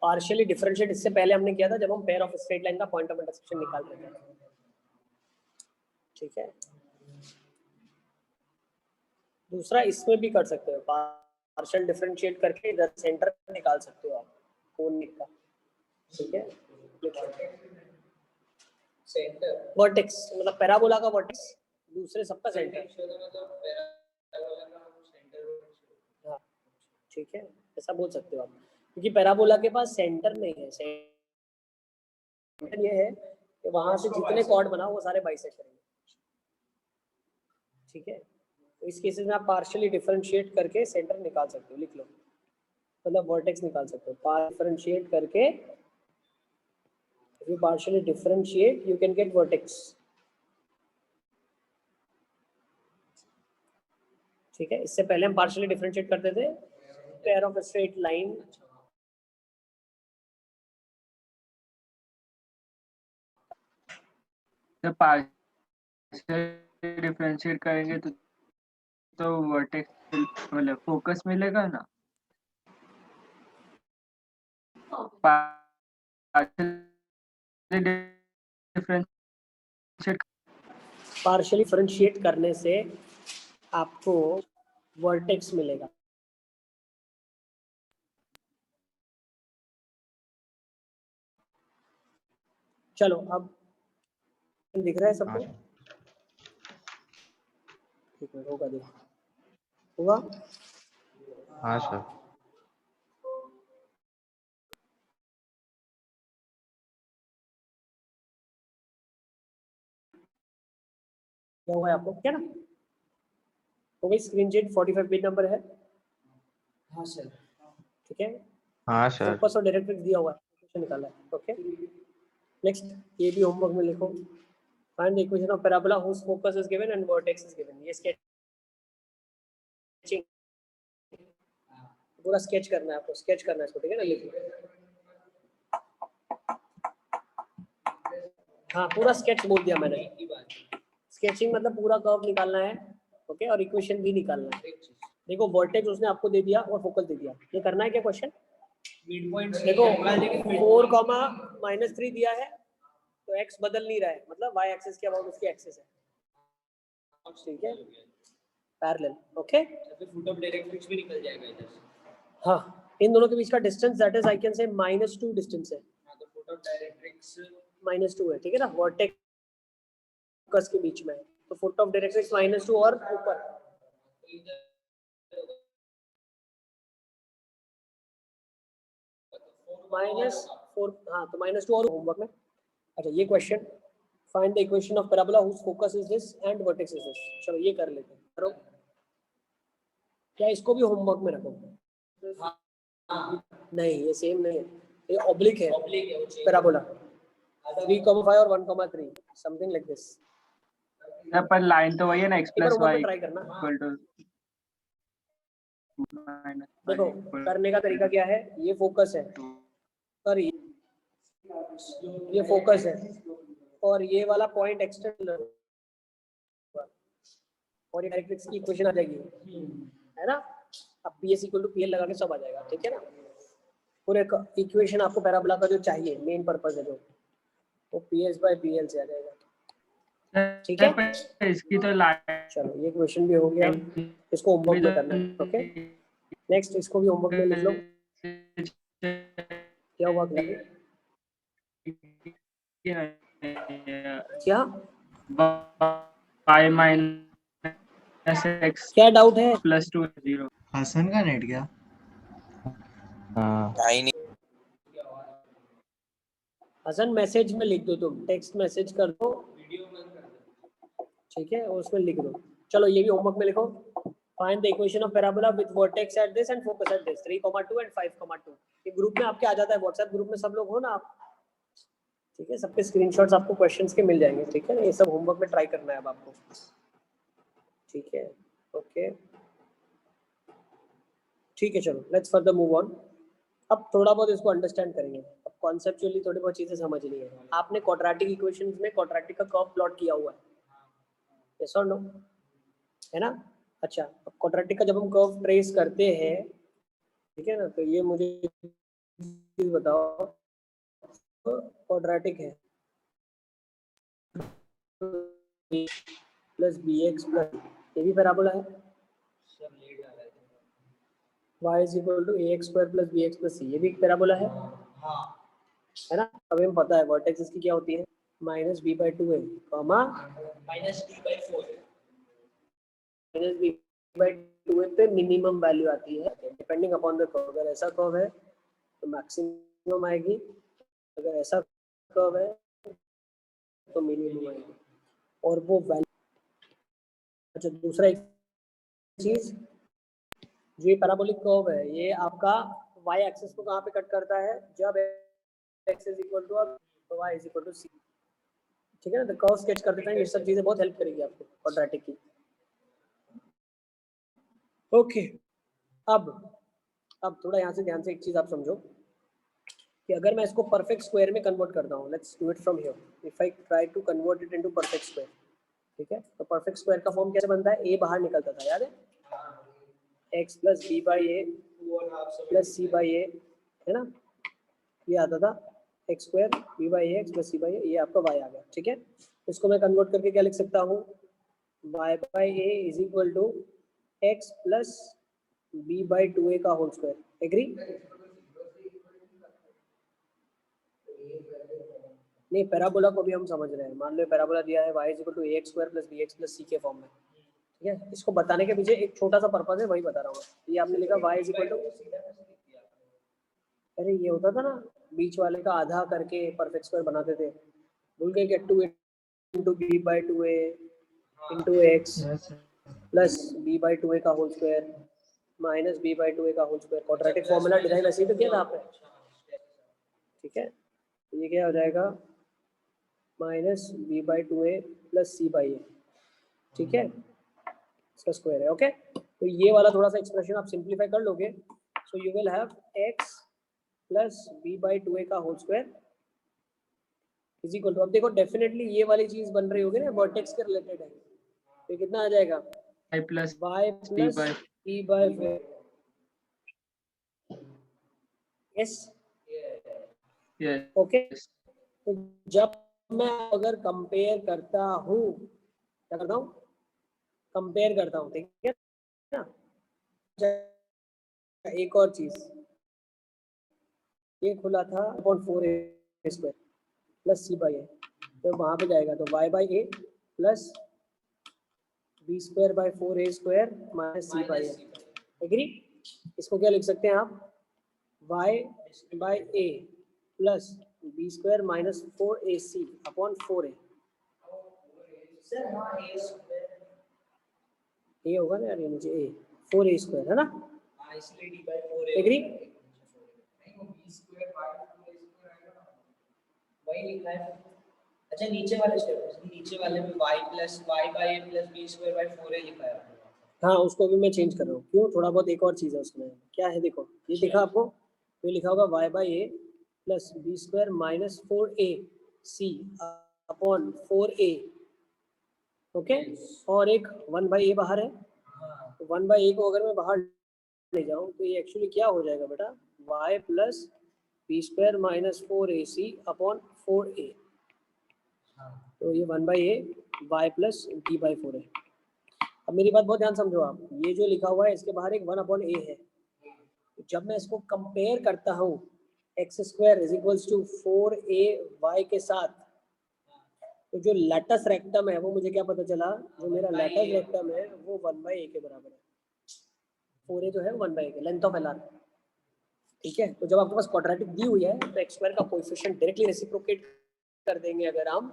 पार्शियली डिफरेंशिएट इससे पहले हमने किया था जब हम पेयर ऑफ स्ट्रेट लाइन का पॉइंट ऑफ इंटरसेक्शन निकाल रहे थे, ठीक है। दूसरा इसमें भी कर सकते हो, पार्शियल डिफरेंशिएट करके इधर सेंटर निकाल सकते हो आप कोनिक का, ठीक है। सेंटर वर्टेक्स मतलब पैराबोला का वर्टेक्स, दूसरे सबका सेंटर, हाँ ठीक है, ऐसा बोल सकते हो आप, क्योंकि पैराबोला के पास सेंटर नहीं है, सेंटर ये है कि वहां से जितने कॉर्ड बनाओ वो सारे बाइसेक्ट करेंगे, ठीक है। तो इस केसेस में आप पार्शियली डिफरेंशिएट करके सेंटर निकाल सकते हो, लिख लो, मतलब वर्टेक्स निकाल सकते हो, डिफरेंशिएट करके, if you partially differentiate you can get vertex, ठीक है। इससे पहले हम पार्शियली डिफरेंशिएट करते थे पेयर ऑफ स्ट्रेट लाइन, जब पार्शियल डिफरेंशिएट करेंगे तो वर्टेक्स मतलब फोकस मिलेगा ना, पार्शियली डिफरेंशिएट करने से आपको वर्टेक्स मिलेगा, चलो अब दिख रहा है सबको, ठीक है, होगा देखो होगा, हाँ सर। क्या हुआ आपको, क्या ना हो गई स्क्रीन शीट, 45 पेज नंबर है, हाँ सर, ठीक है। हाँ सर। फोकस और डायरेक्ट्रिक्स दिया हुआ है, क्वेश्चन निकाला है, ओके। नेक्स्ट ये भी होमवर्क में लिखो, find the equation of parabola whose focus is given and vertex is given, ये स्केचिंग पूरा स्केच करना है आपको, स्केच करना है इसको, ठीक है ना, लिखो, हाँ पूरा स्केच बोल दिया मैंने, स्केचिंग मतलब पूरा कर्व निकालना है, ओके, और इक्वेशन भी निकालना है। देखो वर्टेक्स उसने आपको दे दिया और फोकस दे दिया, ये करना है क्या क्वेश्चन, देखो 4, -3 दिया है तो x बदल नहीं रहा है, मतलब y एक्सिस के अबाउट उसकी एक्सिस है, ठीक है, parallel, okay. Foot of directrix भी निकल जाएगा इधर से, हाँ इन दोनों के बीच का distance that is I can say -2 distance है, तो फुट ऑफ डायरेक्ट्रिक्स -2 है, ठीक है ना, वर्टेक्स के बीच में, तो फुट ऑफ डायरेक्ट्रिक्स -2 और ऊपर -4, हाँ तो -2 और होमवर्क में, अच्छा ये question, find the equation of parabola whose focus is this and vertex is this, चलो ये कर लेते हैं, करो, क्या इसको भी होमवर्क में रखो, नहीं ये सेम नहीं है, ये ऑब्लिक है पैराबोला, 3,5 और 1,3 समथिंग लाइक दिस, पर लाइन तो वही है ना, x + y ट्राई करना, = देखो करने का तरीका क्या है, ये फोकस है और ये फोकस है और ये वाला पॉइंट एक्सटर्नल और ये डायरेक्ट्रिक्स की इक्वेशन आ जाएगी, है ना। अब P S equal to P L लगा के सब आ जाएगा, ठीक है ना। पूरे इक्वेशन आपको पैराबोला का जो चाहिए मेन पर्पज है जो, वो P S by P L से आ जाएगा, ठीक है। इसकी तो लाइन चलो ये क्वेश्चन भी हो गया, इसको होमवर्क में करना है, ओके। नेक्स्ट इसको भी होमवर्क में लिख लो, क्या हुआ क्या y माइनस एक्स क्या डाउट है? प्लस 2 0। हसन का नेट क्या? हाँ नहीं नहीं हसन मैसेज में लिख दो, तुम टेक्स्ट मैसेज कर दो, ठीक है, और उसमें लिख दो। चलो ये भी होमवर्क में लिखो। Find the equation of parabola with vertex at this and focus at this 3,2 and 5,2। ये ग्रुप में आपके आ जाता है, व्हाट्सएप ग्रुप में सब लोग हो ना आप, ठीक है। सबके स्क्रीनशॉट्स आपको क्वेश्चंस के मिल जाएंगे, ठीक है। ये सब होमवर्क में ट्राई करना है अब आपको, ठीक है, ओके, ठीक है। चलो लेट्स फर्दर मूव ऑन। अब थोड़ा बहुत इसको अंडरस्टैंड करेंगे, अब कॉन्सेप्चुअली थोड़ी बहुत चीजें समझनी है। आपने क्वाड्रेटिक इक्वेशंस में क्वाड्रेटिक का कर्व प्लॉट किया हुआ है, यस और नो, है ना। अच्छा, अब क्वाड्रेटिक का जब हम कर्व ट्रेस करते हैं, ठीक है ना, तो ये मुझे चीज बताओ, क्वाड्रेटिक है प्लस बी एक्स प्लस, ये भी पैराबोला है, y is equal to a x square plus b x plus c, ये भी एक पैराबोला है ना। अब हमें पता है वर्टेक्स इसकी क्या होती है, माइनस बी बाई टू है, comma minus d by four, minus b by two पे मिनिमम वैल्यू आती है डिपेंडिंग अपॉन द कर्व। अगर ऐसा कर्व है तो मैक्सिमम आएगी, अगर ऐसा कर्व है तो मिनिमम आएगी, और वो वैल्यू। अच्छा, दूसरा एक चीज, जो ये पैराबोलिक कर्व है, ये आपका y एक्सिस को कहाँ पे कट करता है, जब x इज इक्वल टू तो y is equal to c, ठीक है ना। तो कर्व स्केच करते टाइम ये सब चीजें बहुत हेल्प करेगी आपको क्वाड्रेटिक की, ओके। अब थोड़ा यहाँ से ध्यान से एक चीज आप समझो कि अगर मैं इसको परफेक्ट स्क्वायर में कन्वर्ट करता हूँ, let's do it from here, if I try to convert it into perfect square, ठीक है। तो परफेक्ट स्क्वायर का फॉर्म कैसे बनता है, a बाहर निकलता था, याद है, x plus b by a plus c by a, है ना, ये आता था x square b by a x plus c by a, ये आपका y आ गया, ठीक है। इसको मैं कन्वर्ट करके क्या लिख सकता हूँ, y by a is equal to x plus b by two a का होल स्क्वायर, एग्री? नहीं, पैराबोला को भी हम समझ रहे हैं। मान लो पैराबोला दिया है y is equal to a x square plus b x plus c के फॉर्म में, ठीक है। इसको बताने के पीछे एक छोटा सा पर्पज है, वही बता रहा हूँ। ये आपने लिखा y इज इक्वल टू, अरे ये होता था ना बीच वाले का आधा करके परफेक्ट स्क्वायर बनाते थे, भूल गए क्या, 2 into b by two a into x plus b by two a का whole square minus b by two a का whole square. Quadratic formula design ऐसे ही तो किया था आपने, ठीक है। तो ये क्या हो जाएगा, minus b by two a plus c by a, ठीक है, इसका स्क्वायर है, ओके। तो ये वाला थोड़ा सा एक्सप्रेशन आप सिंप्लीफाई कर लोगे, so you will have x plus b by two a का whole square is equal to, अब देखो डेफिनेटली ये वाली चीज बन रही होगी ना, वर्टेक्स के रिलेटेड है, तो कितना आ जाएगा, y plus y plus p by 4, yes, okay. तो जब मैं अगर कंपेयर करता हूँ, क्या करता हूँ, कंपेयर करता हूँ, ठीक है ना। एक और चीज, ये खुला था upon 4a square plus c by a, तो वहां पे जाएगा तो y by a plus b square by 4a square minus c by a, agree? इसको क्या लिख सकते हैं आप, y by a plus b square minus 4ac upon 4a, ये होगा ना यार, ये नीचे a 4a स्क्वायर है ना, एग्री? वही लिखा है। अच्छा, नीचे वाले स्टेप, नीचे वाले में y plus y by a plus b square by 4a लिखा है, हाँ उसको भी मैं चेंज कर रहा हूँ, क्यों, थोड़ा बहुत एक और चीज़ है उसमें, क्या है देखो, ये दिखा आपको, ये लिखा होगा y by a plus b square minus 4a c upon 4a, okay. और एक 1 बाई ए बाहर है, तो 1 बाई ए को अगर मैं बाहर ले जाऊं तो ये एक्चुअली क्या हो जाएगा बेटा, y plus b square minus 4ac upon 4a, तो ये 1/a y plus b by 4 है। अब मेरी बात बहुत ध्यान समझो आप, ये जो लिखा हुआ है इसके बाहर एक 1/a है, जब मैं इसको कंपेयर करता हूँ x square is equals to 4a y के साथ, तो जो लैटस रेक्टम है वो मुझे क्या पता चला, जो मेरा लैटस रेक्टम है वो 1/a के बराबर है। 4a जो है 1/a के लेंथ ऑफ एल आर, ठीक है। तो जब आपके पास क्वाड्रेटिक दी हुई है तो एक्स स्क्वायर का कोएफिशिएंट डायरेक्टली रेसिप्रोकेट कर देंगे अगर हम,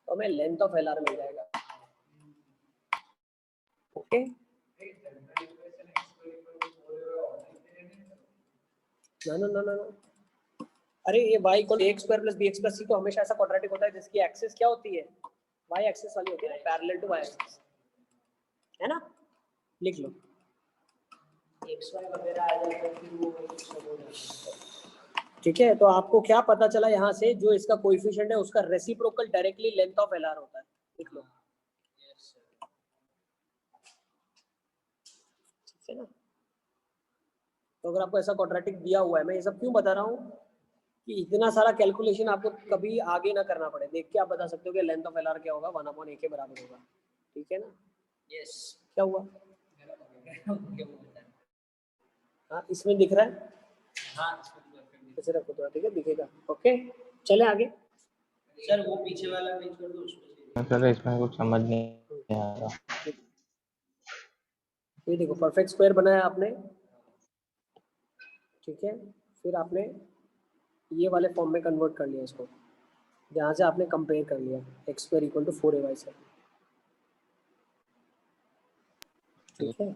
तो हमें लेंथ ऑफ एल आर मिल जाएगा। ओके, ना, अरे ये y equal x square plus b x plus c तो हमेशा ऐसा क्वाड्रेटिक होता है जिसकी एक्सिस क्या होती है, y एक्सिस वाली होती है, पैरेलल टू y एक्सिस, है ना। लिख लो xy वगैरह आ जाएगा फिर वो सब हो जाएगा। ठीक है, तो आपको क्या पता चला यहाँ से, जो इसका कोएफिशिएंट है उसका reciprocal directly length of L are होता है। लिख लो, ठीक है ना। तो अगर आपको ऐसा क्वाड्रेटिक दिया हुआ है, मैं ये सब क्यों बता रहा हूँ कि इतना सारा कैलकुलेशन आपको कभी आगे ना करना पड़े, देख के आप बता सकते हो कि लेंथ ऑफ एल आर क्या होगा, 1/a के बराबर होगा। ठीक है ना। यस, क्या हुआ, हाँ इसमें दिख रहा है, हाँ इसे रखो थोड़ा, ठीक है दिखेगा। ओके चले आगे। सर वो पीछे वाला पेज कर दो, उसमें मतलब इसमें कुछ समझ नहीं आ रहा। ये देखो परफेक्ट स्क्वायर बनाया आपने, ठीक है, फिर आपने ये वाले फॉर्म में कन्वर्ट कर लिया इसको, जहाँ से आपने कंपेयर कर लिया x square equal to 4ay से, ठीक है।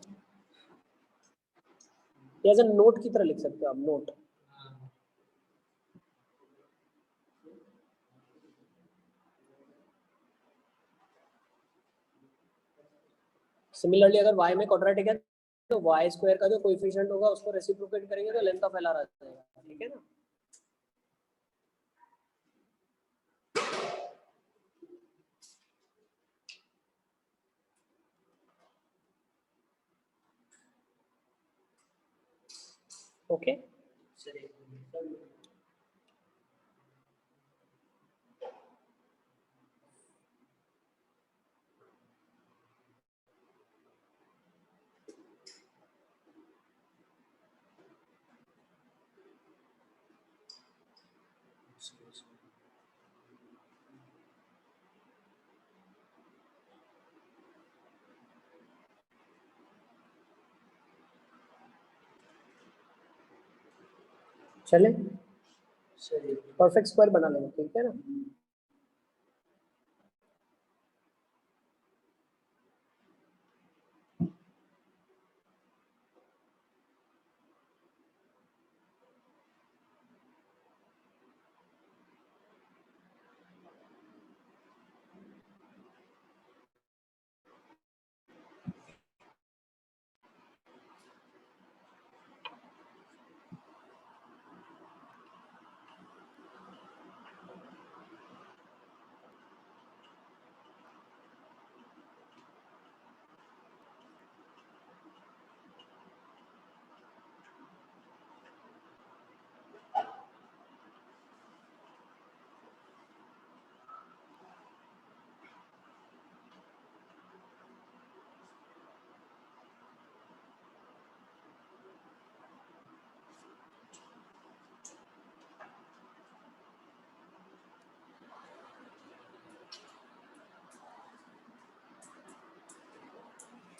एज अ नोट की तरह लिख सकते हो आप, नोट। सिमिलरली अगर y में क्वाड्रेटिक है तो y स्क्वायर का जो कोएफिशिएंट होगा उसको रेसिप्रोकेट करेंगे तो लेंथ ऑफ एल आर आ जाएगा, ठीक है ना। ओके चले, परफेक्ट स्क्वायर बना लेंगे, ठीक है ना।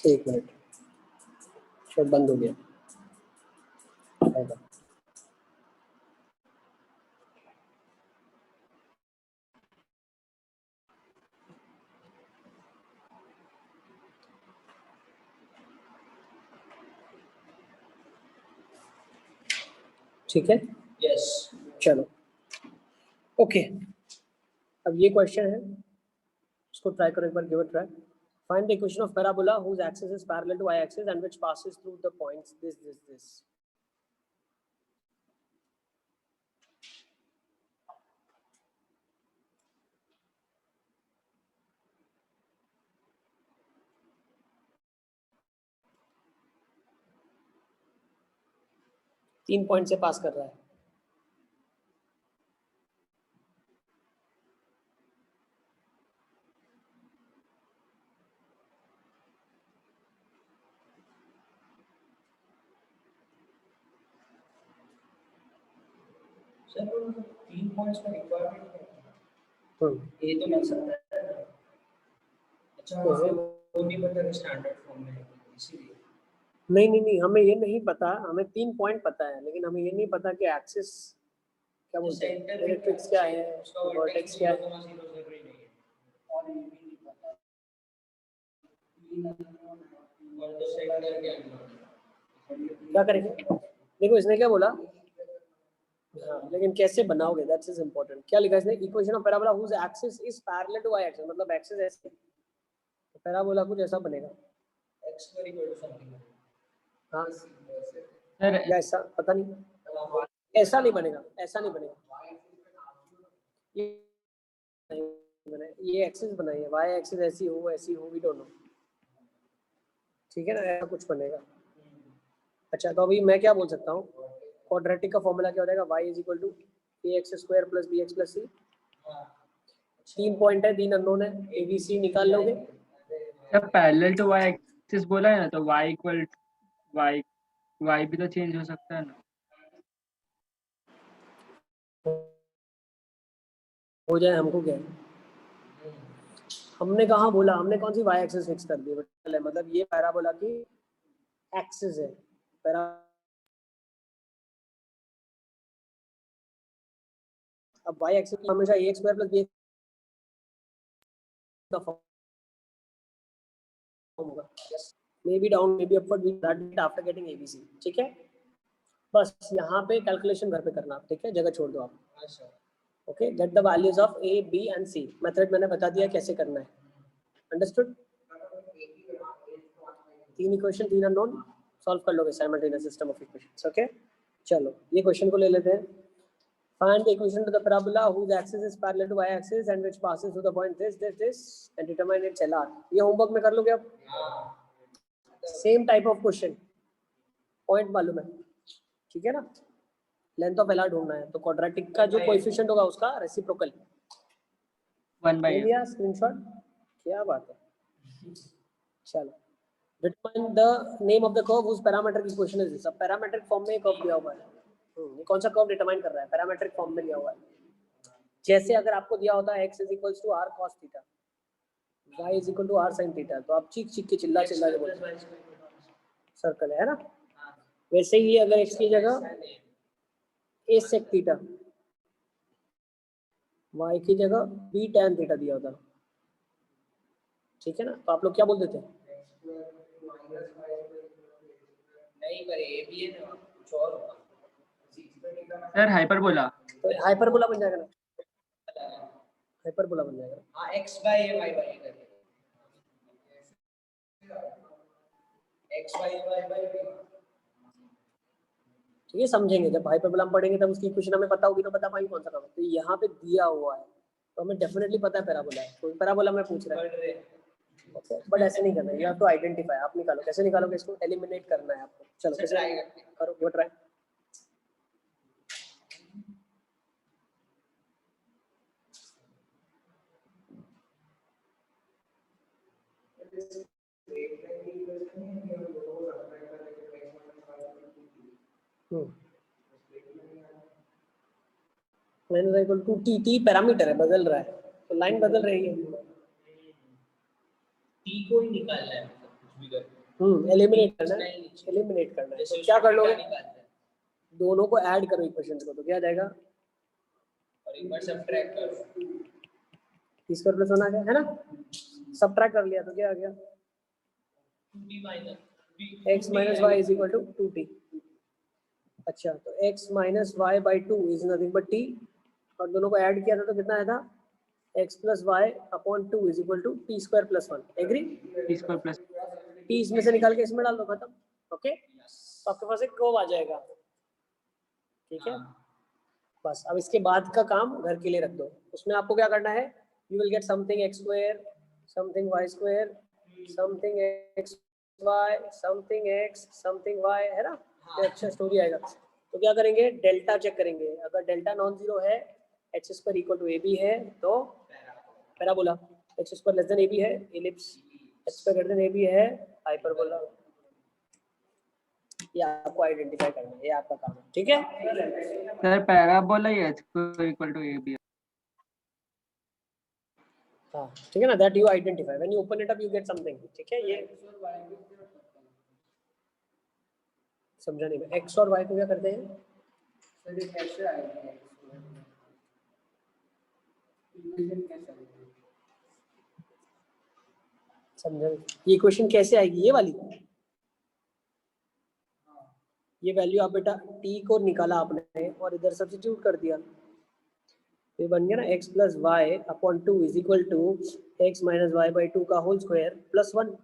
एक मिनट, शायद बंद हो गया। ठीक है, यस चलो ओके। अब ये क्वेश्चन है, इसको ट्राई करो एक बार, give it try. Find the equation of parabola whose axis is parallel to y axis and which passes through the points this। 3 point से पास कर रहा है। सर 3 पॉइंट्स का रिक्वायरमेंट है, हम्म, ये तो मिल सकता है। अच्छा वो नहीं पता स्टैंडर्ड फॉर्म में है, इसीलिए नहीं, हमें ये नहीं पता, हमें 3 पॉइंट पता है, लेकिन हमें ये नहीं पता कि एक्सिस क्या बोलते हैं, इलेक्ट्रिक्स क्या है, वर्टेक्स क्या है। और ये भी नहीं पता और तो सेंटर क्या है। क्या करेंगे? देखो इसने क्या बोला, हाँ, लेकिन कैसे बनाओगे, दैट्स इज इम्पोर्टेंट। क्या लिखा इसने, equation of parabola whose axis is parallel to y axis, मतलब एक्सिस ऐसे, तो पैराबोला कुछ ऐसा बनेगा। x square equal to something, हाँ सर या ऐसा, पता नहीं, ऐसा नहीं बनेगा, ऐसा नहीं बनेगा, ये नहीं बने, ये एक्सिस बनाई है, वाई एक्सिस ऐसी हो, वी डोंट नो, ठीक है ना, ऐसा कुछ बनेगा। अच्छा तो अभी मैं क्या बोल सकता हूँ, क्वाड्रेटिक का फॉर्मूला क्या हो जाएगा, y is equal to ax square plus bx plus c। 3 point है, 3 अननोन है, a b c निकाल लोगे। जब पैरेलल टू वाई एक्सिस बोला है ना, तो y इक्वल y भी तो चेंज हो सकता है ना। हो जाए हमको क्या है? हमने कहाँ बोला, हमने कौन सी y एक्सिस फिक्स कर दी, मतलब ये पैराबोला की एक्सिस है, पैरा अब y एक्सिस हमेशा ax स्क्वायर प्लस bx का फॉर्म होगा, may be down may be upward, we that after getting abc, ठीक है। बस यहाँ पे कैलकुलेशन घर पे करना, ठीक है, जगह छोड़ दो आप। Okay, get the values of a b and c, method मैंने बता दिया कैसे करना है, अंडरस्टूड। 3 इक्वेशन 3 अननोन, सॉल्व कर लोगे simultaneous system of equations. Okay चलो ये क्वेश्चन को ले लेते हैं। Find the equation to the parabola whose axis is parallel to y-axis and which passes through the point this and determine its LR। ये homework में कर लोगे आप, same type of question, point मालूम है, ठीक है ना। लेंथ ऑफ LR ढूंढना है, तो क्वाड्रेटिक का जो कोएफिशिएंट होगा उसका रेसिप्रोकल 1/m। ले लिया स्क्रीनशॉट, क्या बात है। चलो determine the name of the curve whose parametric equation is this। अब पैरामेट्रिक फॉर्म में कर्व दिया हुआ है, ये कौन सा कर्व डिटरमाइन कर रहा है, पैरामेट्रिक फॉर्म में दिया हुआ है। जैसे अगर आपको दिया होता है x is equals to r cos theta, y is equal to r sin theta, तो आप चीख के चिल्ला के बोलते सर्कल है ना। वैसे ही अगर x की जगह a sec थीटा, y की जगह b tan थीटा दिया होता, ठीक है ना, तो आप लोग क्या बोल देते हैं, नहीं पर ए भी है ना, कुछ और होगा। Sir hyperbola. तो हाइपरबोला बन जाएगा ना, हाइपरबोला बन जाएगा। हाँ x by a y by a करके x by a y by b। ठीक है, समझेंगे जब हाइपरबोला हम पढ़ेंगे तब उसकी इक्वेशन हमें पता होगी तो बता पाएंगे कौन सा काम है। तो यहाँ पे दिया हुआ है तो हमें डेफिनेटली पता है पैराबोला है, तो पैराबोला में पूछ रहा है, ओके बट ऐसे नहीं करना है, यू हैव टू आइडेंटिफाई। आप निकालो, कैसे निकालोगे इसको, एलिमिनेट करना है आपको। चलो कैसे करो, give try. Line is equal to t, t parameter है, बदल रहा है, तो लाइन बदल रही है। t को ही निकालना है, कुछ भी कर एलिमिनेट करना है, एलिमिनेट करना है। तो क्या कर लोगे, दोनों को ऐड करो इक्वेशंस को, तो क्या जाएगा, और एक बार सबट्रैक्ट करो, टी स्क्वायर प्लस 1 आ गया है ना, सबट्रैक्ट कर लिया तो क्या आ गया, 2t minus x minus y is equal to 2t। अच्छा तो x minus y by 2 is nothing but t, और दोनों को ऐड किया था तो कितना आया था, x plus y upon 2 is equal to t square plus 1। Agree, t square plus t इसमें से निकाल के इसमें डाल दो, खत्म। ओके तो आपके पास एक कर्व आ जाएगा, ठीक है। बस अब इसके बाद का काम घर के लिए रख दो, उसमें आपको क्या करना है, you will get something x square, something y square, something x y, something x, something y, है ना, ये अच्छा स्टोरी आएगा। तो क्या करेंगे, डेल्टा चेक करेंगे। अगर डेल्टा नॉन जीरो है, H square equal to A B है, तो parabola. H square less than ए बी है, ellipse. H square greater than ए बी है, हाइपरबोला। ये आपको आइडेंटिफाई करना है, ये आपका काम है, ठीक है। सर पैराबोला ही h इक्वल टू ab है। हाँ ठीक है ना, that you identify when you open it up you get something, ठीक है। ये समझा नहीं मैं, एक्स और वाई को क्या करते हैं? सर ये कैसे आएगा, इक्वेशन कैसे आएगी? समझा नहीं। ये इक्वेशन कैसे आएगी, ये वाली? ये वैल्यू आप बेटा t को निकाला आपने और इधर सब्स्टिट्यूट कर दिया, तो ये बन गया ना x plus y upon 2 is equal to x minus y by 2 का होल स्क्वायर प्लस 1।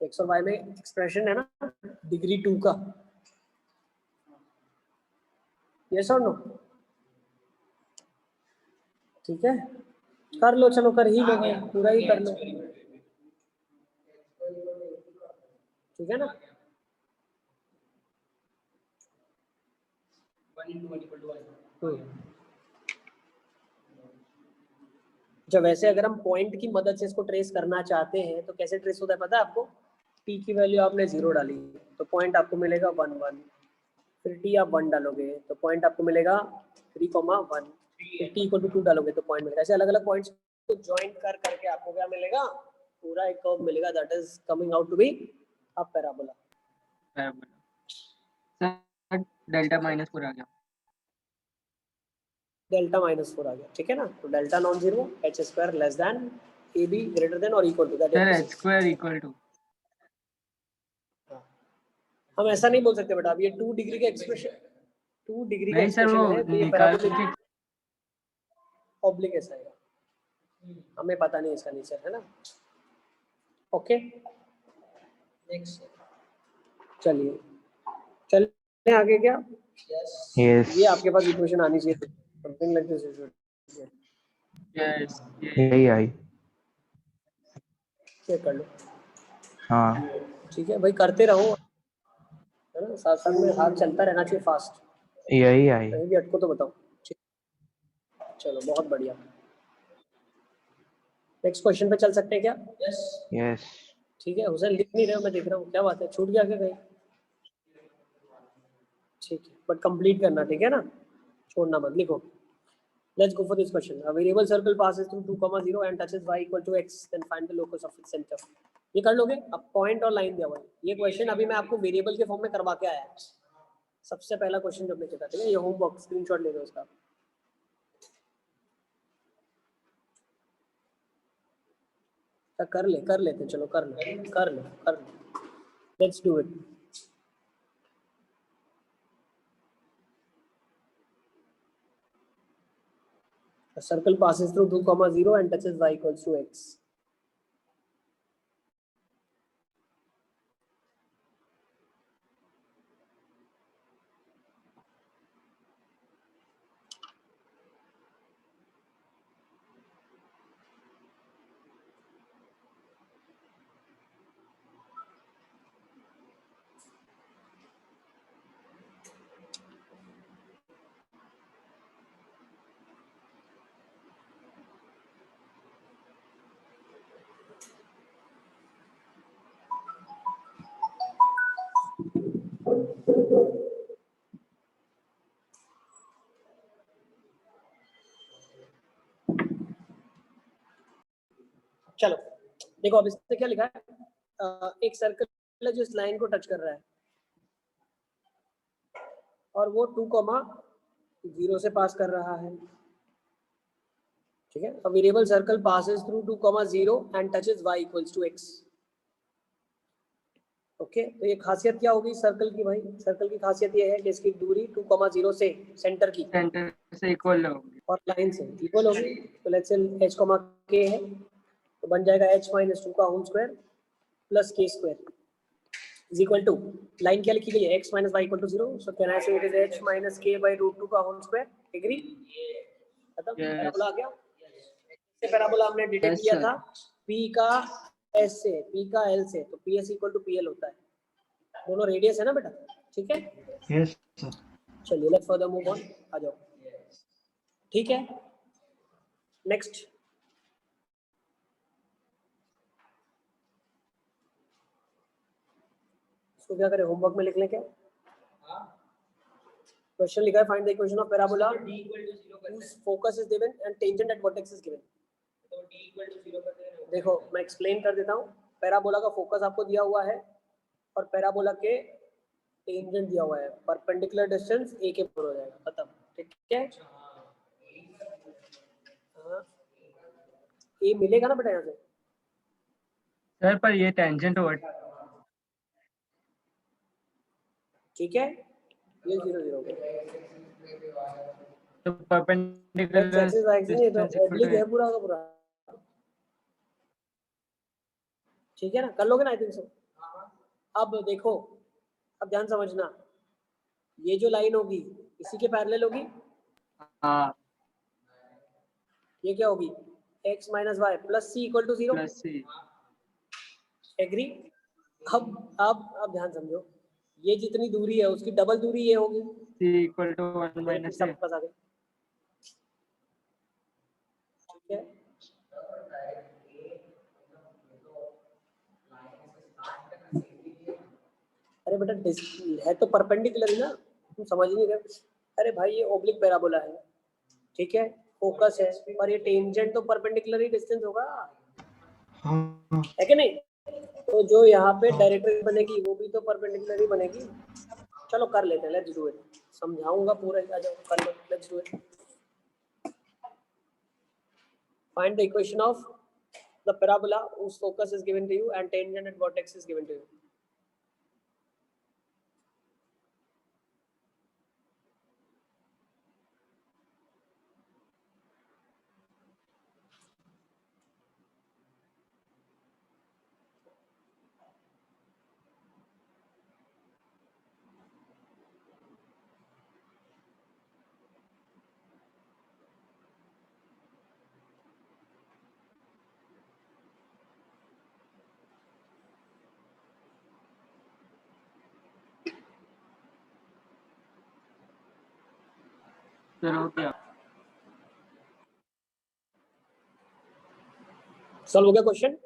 एक्स और वाई में एक्सप्रेशन है ना डिग्री 2 का, यस और नो? ठीक है, कर लो, चलो कर ही लो भाई, पूरा ही कर लो, ठीक है ना। जब वैसे अगर हम पॉइंट की मदद से इसको ट्रेस करना चाहते हैं तो कैसे ट्रेस होता है पता है आपको? टी की वैल्यू आपने 0 डाली तो पॉइंट आपको मिलेगा 1 1, फिर टी आप 1 डालोगे तो पॉइंट आपको मिलेगा 3,1, फिर टी इक्वल टू 2 डालोगे तो पॉइंट मिलेगा। ऐसे अलग अलग पॉइंट्स को ज्वाइन कर करके आपको क्या मिलेगा, पूरा एक कर्व मिलेगा, that is coming out to be a parabola. Sir delta -4 आ गया, डेल्टा -4 आ गया, ठीक है ना। तो delta non zero, h square less than ए बी ग्रेटर देन और equal to that. Sir h square equal to, हम ऐसा नहीं बोल सकते बेटा, अब ये 2 डिग्री का एक्सप्रेशन, 2 डिग्री का नहीं सर वो एक्सप्रेशन है तो ये निकाल पैराबोलिक के ऑब्लिक ऐसा आएगा, हमें पता नहीं इसका नेचर, है ना। ओके नेक्स्ट, चलिए चलिए आगे। क्या यस ये आपके पास इक्वेशन आनी चाहिए, समथिंग लाइक दिस। यस यही आई। चेक कर लो, हाँ ठीक है भाई, करते रहो, है ना, साथ साथ में हाथ चलता रहना चाहिए फास्ट, यही आई। कहीं भी अटको तो बताओ, ठीक। चलो बहुत बढ़िया, नेक्स्ट क्वेश्चन पे चल सकते हैं क्या? यस ठीक है, हुसैन लिख नहीं रहे हो, मैं देख रहा हूँ, क्या बात है, छूट गया क्या कहीं? ठीक है, बट कंप्लीट करना, ठीक है ना, छोड़ना मत, लिखो। Let's go for this question. A variable circle passes through 2, 0 and touches y equal to x. Then find the locus of its center. ये कर लोगे? अब पॉइंट और लाइन दिया हुआ है। ये क्वेश्चन अभी मैं आपको वेरिएबल के फॉर्म में करवा के आया, सबसे पहला क्वेश्चन जो हमने किया था, ठीक है। ये होमवर्क स्क्रीनशॉट ले लो उसका। कर लेते, चलो कर लो। Let's do it. A circle passes through 2, 0 and touches y equals to x. चलो देखो, अब इसमें क्या लिखा है, एक सर्कल है जो इस लाइन को टच कर रहा है और वो 2, 0 से पास कर रहा है, ठीक है। A variable circle passes through 2, 0 and touches y equals to x. Okay, तो ये खासियत क्या होगी सर्कल की भाई? सर्कल की खासियत ये है कि इसकी दूरी 2, 0 से सेंटर की सेंटर से इक्वल होगी और लाइन से इक्वल होगी। तो लेट्स से h, k है, तो बन जाएगा h - 2 का whole square plus k square is equal to, line क्या लिखी गई है, x - y = 0, सो can I say it is h - k/√2 का होल स्क्वायर। एग्री? खत्म? पैराबोला आ गया। ये पैराबोला हमने डिटेक्ट Yes, किया sir. था p का s से, p का l से, तो ps = pl होता है, दोनों रेडियस है ना बेटा, ठीक है, यस सर। चलिए लेट्स फर्दर मूव ऑन, आ जाओ। ठीक है, नेक्स्ट। इसको क्या करें, होमवर्क में लिख लें क्या? क्वेश्चन लिखा है, find the equation of parabola whose focus is given and tangent at vertex is given। तो d equal to 0 कर देना। देखो मैं एक्सप्लेन कर देता हूँ। पैराबोला का फोकस आपको दिया हुआ है और पैराबोला के टेंजेंट दिया हुआ है, परपेंडिकुलर डिस्टेंस a के बराबर हो जाएगा, खत्म। ठीक है, हाँ a मिलेगा ना बेटा यहाँ से। सर पर ये टेंजेंट ओवर ठीक है, ये 0 0 हो गया। तो परपेंडिकुलर एक्सिस एक्सिस ये तो ऑब्लिक है पूरा का पूरा। ठीक है ना, कर लोगे ना आई थिंक सो। अब देखो, अब ध्यान समझना, ये जो लाइन होगी इसी के पैरेलल होगी। हाँ ये क्या होगी, x minus y plus c equal to 0। Plus c. Agree. अब ध्यान समझो, ये जितनी दूरी है उसकी डबल दूरी ये होगी। सी इक्वल टू 1 माइनस सब पास आ गए। ठीक है, अरे बेटा है तो परपेंडिकुलर ही ना, तुम समझ नहीं रहे। अरे भाई ये ओब्लिक पैराबोला है, ठीक है, फोकस है, और ये टेंजेंट तो परपेंडिकुलर ही डिस्टेंस होगा, हाँ है कि नहीं? तो जो यहाँ पे डायरेक्ट्रिक्स बनेगी वो भी तो परपेंडिकुलर ही बनेगी। चलो कर लेते हैं, लेट्स डू इट। समझाऊंगा पूरा, आ जाओ कर लो, let's do it. Find the equation of the parabola whose focus is given to you and tangent at vertex is given to you। Sir हो गया। सॉल्व हो गया क्वेश्चन?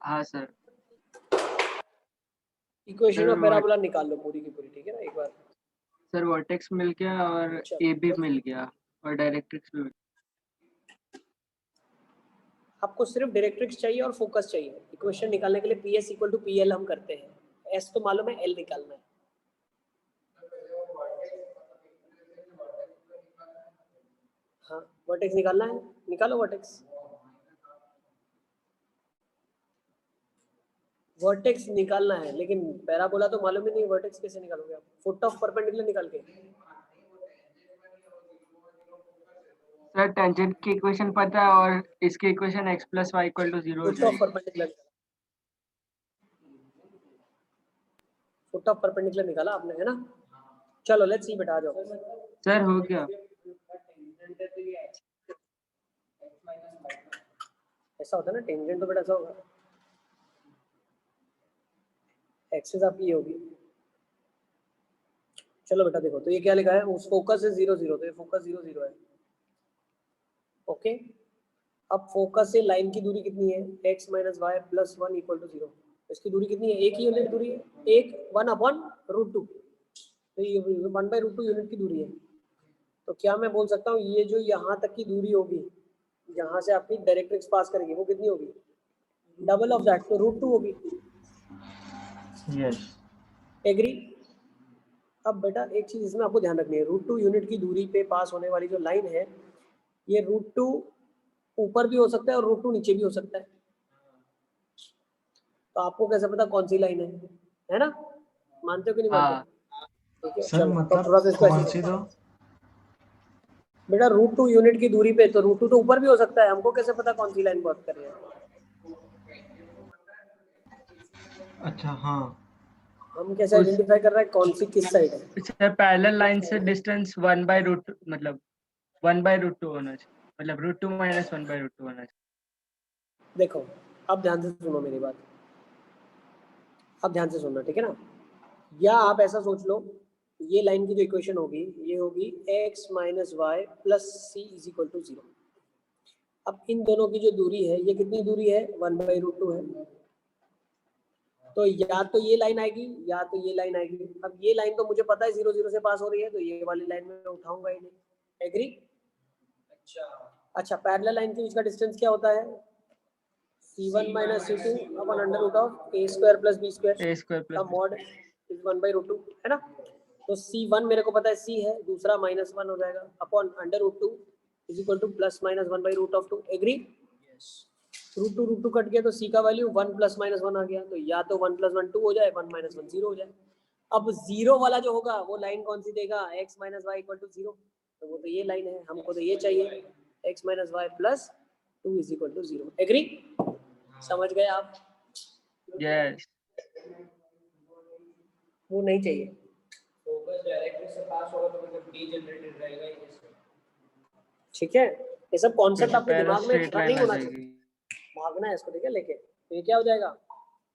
हाँ sir. Equation sir, of parabola निकाल लो पूरी की पूरी, ठीक है ना एक बार। सर वर्टेक्स मिल गया और ए भी मिल गया और डायरेक्ट्रिक्स भी मिल गया। आपको सिर्फ डायरेक्ट्रिक्स चाहिए और फोकस चाहिए। इक्वेशन निकालने के लिए PS इक्वल टू PL हम करते हैं, S तो मालूम है, L निकालना है। हाँ वर्टेक्स निकालना है, निकालो वर्टेक्स। वर्टेक्स निकालना है, लेकिन पैराबोला तो मालूम ही नहीं, वर्टेक्स कैसे निकालोगे आप? फुट ऑफ परपेंडिकुलर निकाल के। सर टेंजेंट की इक्वेशन पता है और इसकी equation x plus y equal to 0 हो फुट ऑफ जाएगी। परपेंडिकुलर, फुट ऑफ परपेंडिकुलर निकाला आपने, है ना? चलो लेट्स सी बेटा, आ जाओ। सर हो गया। ऐसा होता है ना, टेंजेंट तो बेटा ऐसा होगा, एक्सिस आपकी ये होगी। चलो बेटा देखो, तो ये क्या लिखा है, उस फोकस है 0 0, तो ये फोकस 0 0 है। ओके, अब फोकस से लाइन की दूरी कितनी है, x minus y plus 1 equal to 0। इसकी दूरी कितनी है, एक ही यूनिट दूरी है, एक 1 अपॉन √2, तो ये 1/√2 यूनिट की दूरी है। तो क्या मैं बोल सकता हूँ, ये जो यहाँ तक की दूरी होगी, यहाँ से आपकी डायरेक्ट्रिक्स पास करेगी, वो कितनी होगी, डबल ऑफ दैट, तो √2 होगी। यस। एग्री। अब बेटा एक चीज इसमें आपको ध्यान रखनी है, √2 यूनिट की दूरी पे पास होने वाली जो लाइन है, ये √2 ऊपर भी हो सकता है और √2 नीचे भी हो सकता है। तो आपको कैसे पता कौन सी लाइन है ना? मानते हो कि नहीं मानते? ठीक है, सर चलो तो मतलब थोड़ा सा इसको कौन ऐसे सी दो? बेटा √2 यूनिट की दूरी पे, तो √2 तो ऊपर भी हो सकता है, हमको कैसे पता कौन सी लाइन वर्क कर रही है? अच्छा हाँ। हम कैसे आइडेंटिफाई कर रहे हैं कौन सी किस साइड है? सर पैरेलल लाइन से डिस्टेंस 1/√2 मतलब 1/√2 होना चाहिए, मतलब √2 माइनस 1/√2 होना चाहिए। देखो अब ध्यान से सुनो मेरी बात, अब ध्यान से सुनना, ठीक है ना। या आप ऐसा सोच लो, ये लाइन की जो इक्वेशन होगी ये होगी x minus y plus c is equal to 0। अब इन दोनों की जो दूरी है, ये कितनी दूरी है, 1/√2 है। तो या तो ये लाइन आएगी या तो ये लाइन आएगी। अब ये लाइन तो मुझे पता है 0 0 से पास हो रही है, तो ये वाली लाइन में उठाऊंगा ही नहीं। एग्री? अच्छा, पैरेलल लाइन के बीच का डिस्टेंस क्या होता है, c1 माइनस c2 अपन under root of a square plus b square a square का प्लस मॉड इज 1/√2 है ना। तो c1 मेरे को पता है c है, दूसरा -1 हो जाएगा अपॉन अंडर√2 is equal to plus minus 1/√2। Agree? √2 cut गया तो c का वैल्यू 1 प्लस माइनस 1 आ गया। तो या तो 1 प्लस 1 2 हो जाए, 1 माइनस 1 0 हो जाए। अब 0 वाला जो होगा वो लाइन कौन सी देगा, x minus y equal to 0। तो वो तो ये लाइन है, हमको तो ये चाहिए x minus y plus 2 is equal to 0। Agree? समझ गए आप? यस। वो नहीं चाहिए। फोकस डायरेक्टली से पास होगा तो मतलब डी जनरेटेड रहेगा ही इसमें। ठीक है, ये सब कॉन्सेप्ट आपके पहले दिमाग में स्ट्रेट नहीं लाइन आ होना जाएगी। चाहिए, भागना है इसको, ठीक है लेके। तो ये क्या हो जाएगा,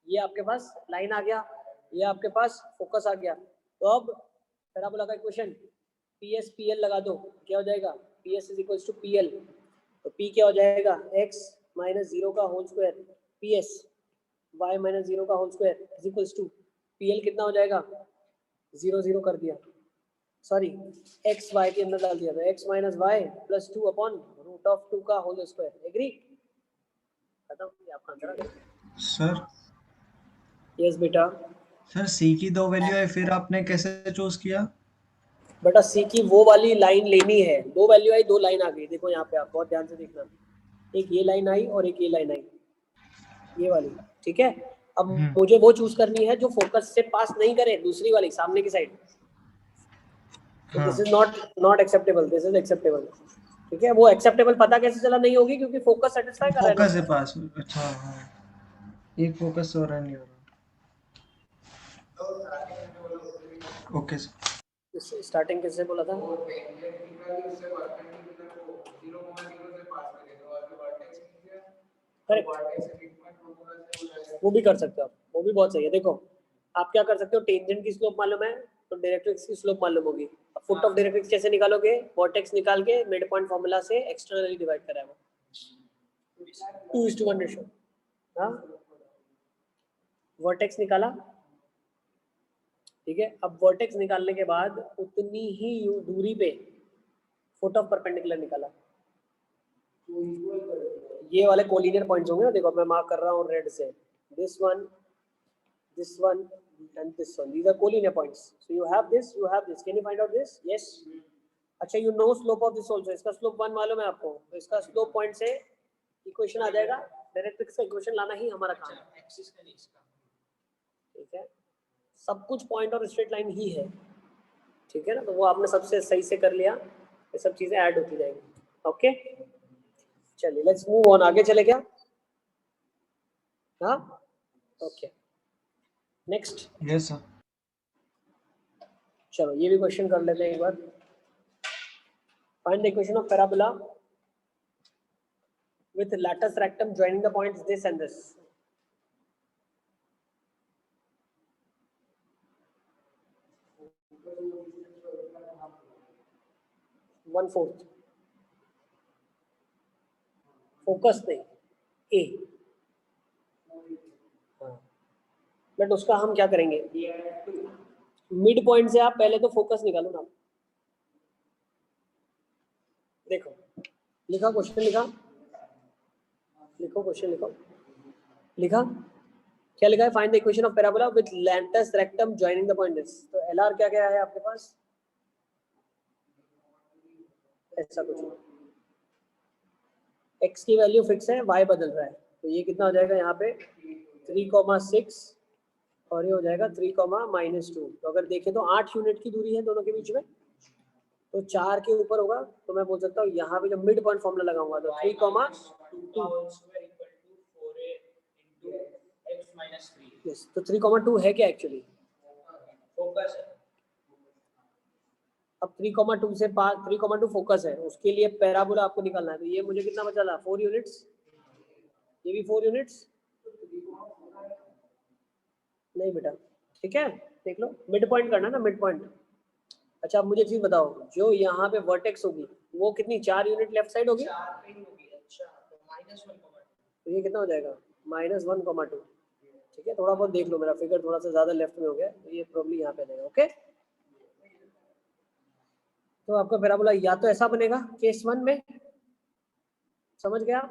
ये आपके पास लाइन आ गया, ये आपके पास फोकस आ गया। तो अब पैराबोला का इक्वेशन PS PL लगा दो, क्या हो जाएगा, PS is equals to PL। तो P क्या हो जाएगा, x माइनस 0 का whole square PS y minus 0 का whole square is equals to PL कितना हो जाएगा, 0 0 कर दिया, सॉरी x y के अंदर डाल दिया, तो x minus y plus 2 upon root of 2 का होल स्क्वायर। एग्री? खत्म, ये आपका आंसर आ गया। सर यस बेटा। सर सी की 2 वैल्यू है, फिर आपने कैसे चूज किया? बेटा सी की वो वाली लाइन लेनी है, 2 वैल्यू आई 2 लाइन आ गई। देखो यहाँ पे आप बहुत ध्यान से देखना, एक ये लाइन आई और एक ये लाइन आई, ये वाली, ठीक है। अब मुझे वो चूज करनी है जो फोकस से पास नहीं करे, दूसरी वाली सामने की side. This is not acceptable, this is acceptable, ठीक है। वो एक्सेप्टेबल पता कैसे चला, नहीं होगी क्योंकि फोकस सेटिस्फाई कर रहा है फोकस ना। है पास। अच्छा हाँ, एक फोकस हो रहा है, नहीं हो रहा। Okay sir. स्टार्टिंग किससे बोला था, करेक्ट, वो भी कर सकते हो आप, वो भी बहुत सही है। देखो आप क्या कर सकते हो, टेंजेंट की स्लोप मालूम है तो डायरेक्ट्रिक्स की स्लोप मालूम होगी। फुट ऑफ डायरेक्ट्रिक्स कैसे निकालोगे, वर्टेक्स निकाल के मिड पॉइंट फार्मूला से एक्सटर्नली डिवाइड करा है वो 2:1 रेशियो। हाँ, वर्टेक्स निकाला, ठीक है। अब वर्टेक्स निकालने के बाद उतनी ही दूरी पे फुट ऑफ परपेंडिकुलर निकाला। ये वाले कोलिनियर पॉइंट्स होंगे ना, देखो मैं मार्क कर रहा हूँ रेड से, this one and this one, these are collinear points. So you have this, can you find out this? Yes. अच्छा, you know slope of this also, इसका slope 1 मालूम है आपको, तो इसका slope point से इक्वेशन आ जाएगा। डायरेक्ट्रिक्स का इक्वेशन लाना ही हमारा काम है, एक्सिस का नहीं इसका, ठीक है। सब कुछ पॉइंट और स्ट्रेट लाइन ही है, ठीक है ना। तो वो आपने सबसे सही से कर लिया, ये सब चीजें ऐड होती जाएंगी। ओके चलिए, लेट्स मूव ऑन, आगे चले क्या। हाँ ओके, नेक्स्ट। Yes sir. चलो ये भी क्वेश्चन कर लेते हैं एक बार। Find the equation of parabola with latus rectum joining the points this and this. One fourth focus नहीं, ए। बट उसका हम क्या करेंगे, मिड पॉइंट से आप पहले तो फोकस निकालो ना। देखो लिखा क्वेश्चन, लिखो क्वेश्चन, लिखा क्या लिखा है, find the equation of parabola with latus rectum joining the point this. तो एलआर क्या क्या है आपके पास, ऐसा कुछ, x की वैल्यू फिक्स है, y बदल रहा है, तो ये कितना हो जाएगा यहाँ पे 3,6 और ये हो जाएगा 3,-2। तो अगर देखें तो 8 यूनिट की दूरी है दोनों के बीच में, तो 4 के ऊपर होगा। तो मैं बोल सकता हूँ यहाँ पे जब मिड पॉइंट फॉर्मूला लगाऊंगा तो 3,2। यस, तो 3,2 है क्या एक्चुअली, फोकस है। अब 3,2 से 3,2 फोकस है, उसके लिए पैराबोला आपको निकालना है। तो ये मुझे कितना बचा, 4 यूनिट्स, ये भी 4 यूनिट्स, नहीं बेटा, ठीक है, देख लो मिड पॉइंट करना ना, मिड पॉइंट। अच्छा अब मुझे चीज बताओ, जो यहाँ पे वर्टेक्स होगी वो कितनी 4 यूनिट लेफ्ट साइड होगी, अच्छा तो -1,2 तो ये कितना हो जाएगा -1,2। ठीक है, थोड़ा बहुत देख लो, मेरा फिगर थोड़ा सा ज्यादा लेफ्ट में हो गया, तो ये प्रॉब्लम यहाँ पे देगा। ओके, तो आपका पैराबोला या तो ऐसा बनेगा केस 1 में, समझ गया,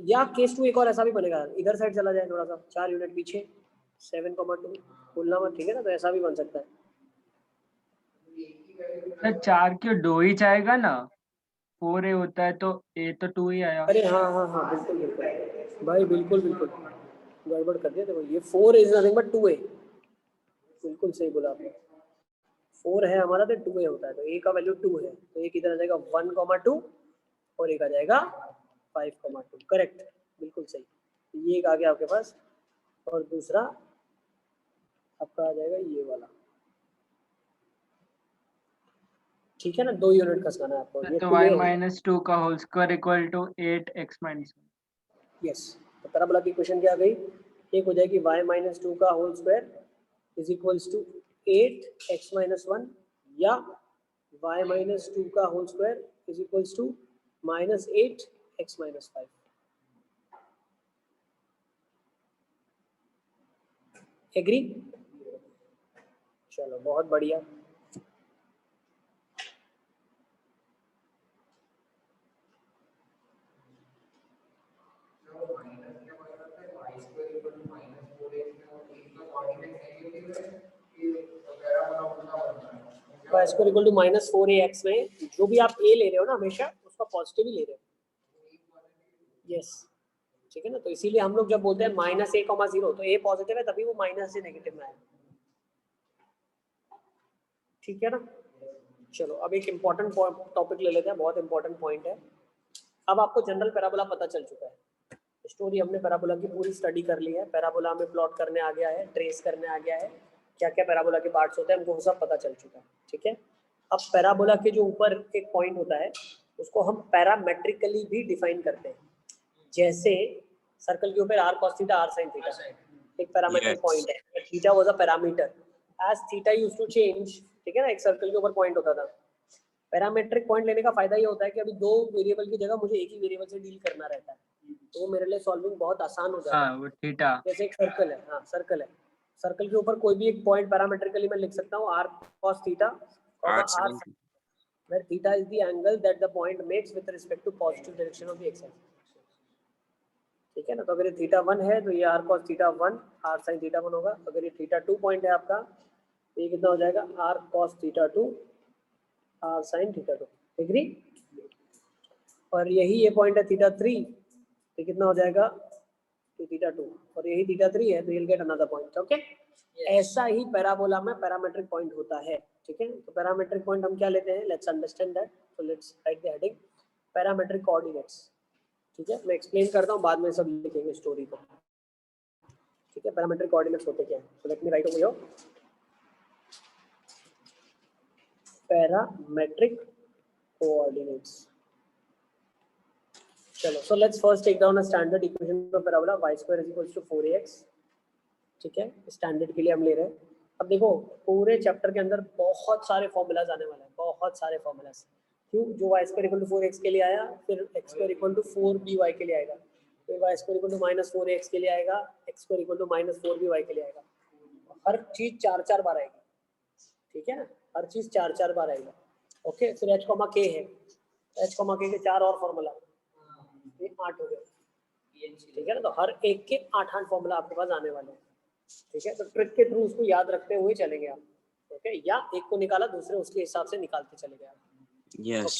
या केस 2 एक और ऐसा भी बनेगा, इधर साइड चला जाए थोड़ा सा 4 यूनिट पीछे 7,2 बोलना मत, ठीक है ना, तो ऐसा भी बन सकता है। तो 4 क्यों, 2 ही जाएगा ना, 4A होता है तो A तो 2 ही आया। अरे हाँ हाँ हाँ, बिल्कुल बिल्कुल भाई, बिल्कुल बिल्कुल गड़बड़ कर दिया। देखो ये 4 इज नथिंग बट 2A, बिल्कुल सही बोला आपने, 4 है हमारा तो 2A होता है, तो A का वैल्यू 2 है, तो ये किधर आ जाएगा 1,2 और एक आ जाएगा 5,2, करेक्ट, बिल्कुल सही। ये एक आ गया आपके पास, और दूसरा आपका आ जाएगा ये वाला, ठीक है ना, 2 यूनिट का है आपको, ये तो 2A y होगा। -2 का whole square equal to 8x -1। Yes, तो पैराबोला की इक्वेशन क्या आ गई, एक हो जाएगी y -2 का whole square is equals to 8x - 1, या y -2 का whole square is equals to -8x - 5। Agree, चलो बहुत बढ़िया। y square equal to -4ax में जो भी आप a ले रहे हो ना हमेशा उसका पॉजिटिव ही ले रहे हो। यस, ठीक है ना, तो इसीलिए हम लोग जब बोलते हैं -a,0 तो a पॉजिटिव है तभी वो माइनस से नेगेटिव में आए, ठीक है ना। चलो अब एक इम्पॉर्टेंट टॉपिक ले लेते हैं, बहुत इंपॉर्टेंट पॉइंट है। अब आपको जनरल पैराबोला पता चल चुका है, स्टोरी हमने पैराबोला की पूरी स्टडी कर ली है, पैराबोला में प्लॉट करने आ गया है, ट्रेस करने आ गया है, क्या क्या पैराबोला के पार्ट्स होते हैं हमको सब पता चल चुका है, ठीक है। अब पैराबोला के जो ऊपर एक पॉइंट होता है उसको हम पैरामेट्रिकली भी डिफाइन करते हैं, जैसे सर्कल के ऊपर r cos theta r sin theta एक पैरामेट्रिक Yes. पॉइंट है, theta was a parameter as theta used to change, ठीक है ना, एक सर्कल के ऊपर पॉइंट होता था। पैरामेट्रिक पॉइंट लेने का फायदा ये होता है कि अभी 2 वेरिएबल की जगह मुझे एक ही वेरिएबल से डील करना रहता है, तो मेरे लिए सॉल्विंग बहुत आसान हो जाता है। हाँ वो थीटा। जैसे एक सर्कल है, हाँ सर्कल है, सर्कल के ऊपर कोई भी एक पॉइंट पैरामेट्रिकली मैं लिख सकता हूँ r cos theta R r sin where theta is the angle that the point makes with respect to positive direction of the x axis, ठीक है ना। तो अगर ये थीटा 1 है तो ये r cos theta 1 r sin theta 1 होगा, अगर ये थीटा 2 पॉइंट है आपका तो ये कितना हो जाएगा r cos theta 2 r sin theta 2, agree. और यही ये पॉइंट है थीटा 3, तो कितना हो जाएगा थीटा 2, और यही थीटा 3 है तो you'll get another point, okay. ऐसा ही पैराबोला में पैरामेट्रिक पॉइंट होता है, ठीक है। तो पैरामेट्रिक पॉइंट हम क्या लेते हैं, let's understand that, so let's write the heading parametric coordinates, ठीक है। मैं एक्सप्लेन करता हूँ, बाद में सब लिखेंगे स्टोरी को, ठीक है। पैरामेट्रिक कोऑर्डिनेट्स होते क्या है, so let me write over here parametric coordinates. चलो, so let's first take down a standard equation for parabola y square is equals to 4ax, ठीक है। स्टैंडर्ड के लिए हम ले रहे हैं। अब देखो पूरे चैप्टर के अंदर बहुत सारे फॉर्मूलाज आने वाले हैं, बहुत सारे फॉर्मूलाज, क्यों, जो y square equal to 4x के लिए आया, फिर x square equal to 4by के लिए आएगा, फिर y square equal to -4ax के लिए आएगा, x square equal to -4by के लिए आएगा, हर चीज 4-4 बार आएगी, ठीक है ना, हर चीज 4-4 बार आएगा, ओके। फिर h, k है, h, k के 4 और फॉर्मूला, ये 8 हो गए, ठीक है ना। तो हर एक के 8 फॉर्मूला आपके पास आने वाले हैं, ठीक है। तो ट्रिक के थ्रू उसको याद रखते हुए चलेंगे आप, ओके, या एक को निकाला दूसरे उसके हिसाब से निकालते चले गए आप, Yes.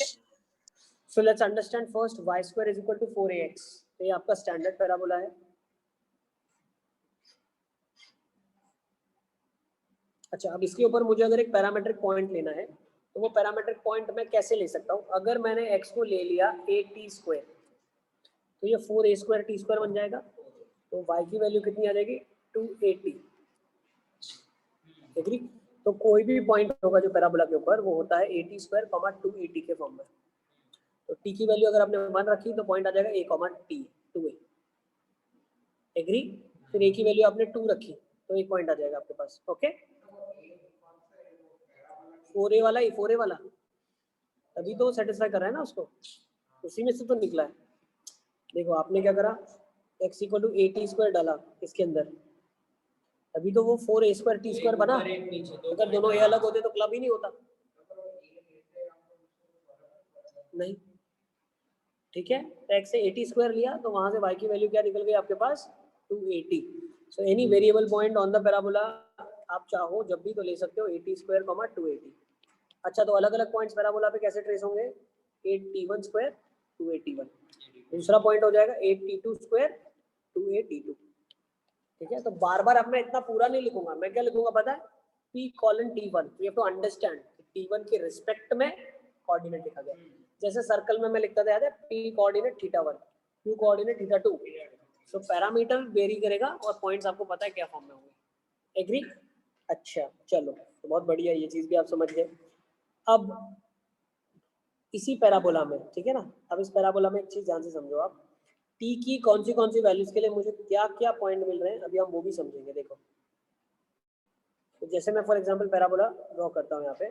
So let's understand first y square is equal to 4ax, तो ये आपका स्टैंडर्ड पैराबोला है। अच्छा, अब इसके ऊपर मुझे अगर एक पैरामेट्रिक पॉइंट लेना है तो वो पैरामेट्रिक पॉइंट मैं कैसे ले सकता हूँ, अगर मैंने x को ले लिया a_t स्क्वायर तो ये 4a² t स्क्वायर बन जाएगा, तो y की वैल्यू कितनी आ जाएगी 2at, एग्री। तो कोई भी पॉइंट होगा जो पैराबोला के ऊपर वो होता है at स्क्वायर 2at के फॉर्म में, तो t की वैल्यू अगर आपने 1 रखी तो पॉइंट आ जाएगा a, t 2a, एग्री। फिर a की वैल्यू आपने 2 रखी तो एक पॉइंट आ जाएगा आपके पास। ओके 4a वाला ही 4a वाला अभी तो सेटिस्फाई कर रहा है ना उसको, उसी में से तो निकला है। देखो आपने क्या करा, x इक्वल टू a² डाला इसके अंदर, अभी तो वो 4a² t² बना। अगर दोनों a अलग होते तो क्लब ही नहीं होता। नहीं ठीक है, तो x से 80² लिया तो वहां से y की वैल्यू क्या निकल गई आपके पास 280। So any variable point on the parabola आप चाहो जब भी तो ले सकते हो 80² 280। अच्छा तो अलग अलग पॉइंट्स पैराबोला पे कैसे ट्रेस होंगे, 8t1² 281, दूसरा पॉइंट हो जाएगा 8t2² 282। ठीक है, तो बार बार अब मैं इतना पूरा नहीं लिखूंगा, मैं क्या लिखूंगा पता है, p:t1। You have to understand t1 के रिस्पेक्ट में कोऑर्डिनेट लिखा गया। जैसे सर्कल में मैं लिखता था याद है, p coordinate θ1, q coordinate θ2। So parameter vary करेगा और पॉइंट्स आपको पता है क्या फॉर्म में होंगे। एग्री? अच्छा चलो तो बहुत बढ़िया, ये चीज भी आप समझ गए। अब इसी पैराबोला में, ठीक है ना, अब इस पैराबोला में एक चीज ध्यान से समझो आप, t की कौन सी वैल्यूज के लिए मुझे क्या क्या पॉइंट मिल रहे हैं अभी हम वो भी समझेंगे। देखो तो जैसे मैं फॉर एग्जांपल पैराबोला ड्रॉ करता हूँ यहाँ पे।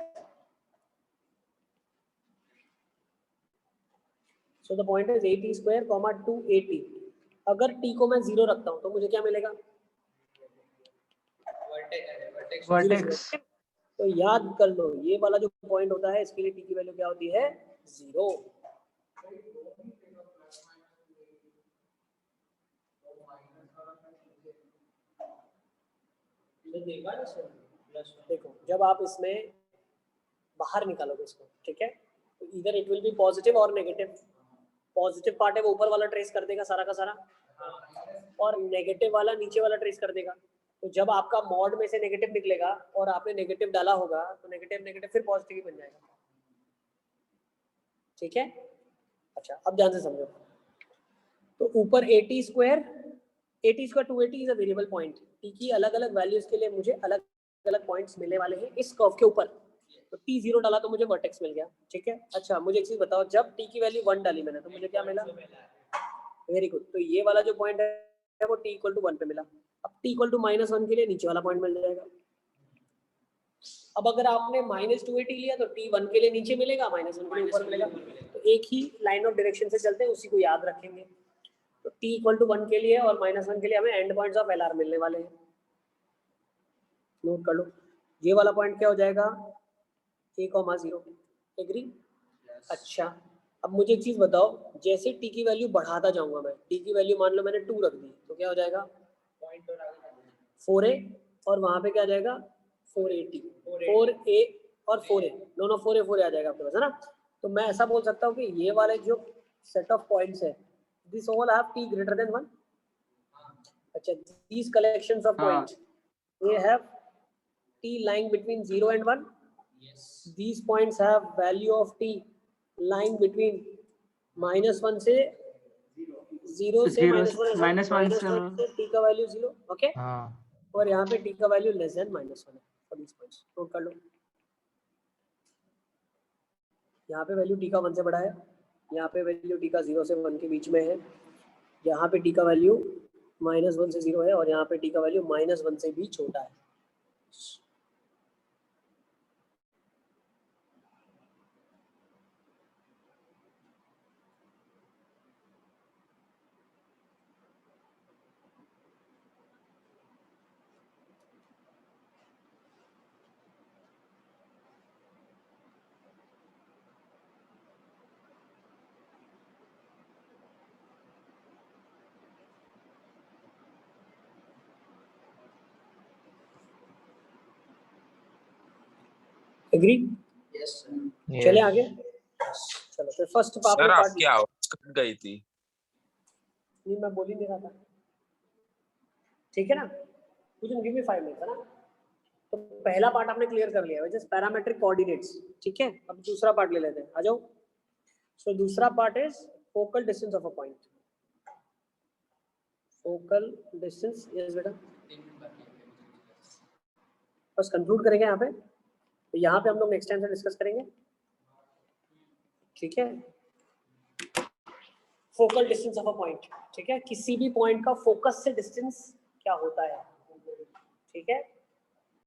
So the point is 80² 280। अगर t को मैं 0 रखता हूँ तो मुझे क्या मिलेगा, वर्टेक्स। तो याद कर लो ये वाला जो पॉइंट होता है इसके लिए t की वैल्यू क्या होती है 0। देखो जब आप इसमें बाहर निकालोगे इसको, ठीक है, तो इधर इट विल बी पॉजिटिव और नेगेटिव। पॉजिटिव पार्ट है वो ऊपर वाला ट्रेस कर देगा सारा का सारा, और नेगेटिव वाला नीचे वाला ट्रेस कर देगा। तो जब आपका मॉड में से नेगेटिव निकलेगा और आपने नेगेटिव डाला होगा तो नेगेटिव नेगेटिव फिर पॉजिटिव ही बन जाएगा। ठीक है, अच्छा अब ध्यान से समझो। तो ऊपर 80² 280 is a variable point. T की अलग अलग वैल्यूज के लिए मुझे अलग अलग पॉइंट्स मिलने वाले हैं इस कर्व के ऊपर। तो टी 0 डाला तो मुझे वर्टेक्स मिल गया। ठीक है, अच्छा मुझे एक चीज बताओ, जब टी की वैल्यू 1 डाली मैंने तो मुझे क्या मिला, वेरी गुड। तो ये वाला जो पॉइंट है वो t इक्वल टू 1 पे मिला। अब t इक्वल टू -1 के लिए नीचे वाला पॉइंट मिल जाएगा। अब अगर आपने -280 लिया तो t 1 के लिए नीचे मिलेगा, -1 के लिए ऊपर मिलेगा। तो एक ही लाइन ऑफ डायरेक्शन से चलते हैं, उसी को याद रखेंगे। तो t इक्वल टू 1 के लिए और -1 के लिए हमें एंड पॉइंट्स ऑफ LR मिलने वाले हैं। नोट कर लो, ये वाला पॉइंट क्या हो जाएगा a,0। एग्री? अच्छा अब मुझे एक चीज बताओ, जैसे t की वैल्यू बढ़ाता जाऊंगा मैं, t की वैल्यू मान लो मैंने 2 रख दी तो क्या हो जाएगा 4a, और वहां पे क्या आ जाएगा 480, 4a और 4a दोनों 4a आ जाएगा आपके पास, है ना। तो मैं ऐसा बोल सकता हूँ कि ये वाले जो सेट ऑफ पॉइंट्स है, this all have t greater than 1। अच्छा, these collections of points, they have t lying between 0 and 1. These points have value of t lying between -1 से 0 से -1 से t का वैल्यू 0। ओके, हाँ और यहाँ पे t का वैल्यू लेस देन -1 है फॉर दिस पॉइंट्स। नोट कर लो, यहाँ पे वैल्यू t का 1 से बड़ा है, यहाँ पे वैल्यू t का 0 से 1 के बीच में है, यहाँ पे t का वैल्यू -1 से 0 है, और यहाँ पे t का वैल्यू -1 से भी छोटा है। एग्री? चले आगे। चलो फिर फर्स्ट सर पार्ट आपकी आवाज कट गई थी। नहीं, मैं बोल ही नहीं रहा था। ठीक है ना, मुझे गिव मी 5 मिनट, है ना। तो पहला पार्ट आपने क्लियर कर लिया, जस्ट पैरामेट्रिक कोऑर्डिनेट्स। ठीक है, अब दूसरा पार्ट ले लेते हैं, आ जाओ। सो दूसरा part is focal distance of a point. Focal distance, yes बेटा, बस कंक्लूड करेंगे यहाँ पे। तो यहाँ पे हम लोग नेक्स्ट टाइम से डिस्कस करेंगे। ठीक है, focal distance of a point. ठीक है, किसी भी पॉइंट का फोकस से डिस्टेंस क्या होता है। ठीक है।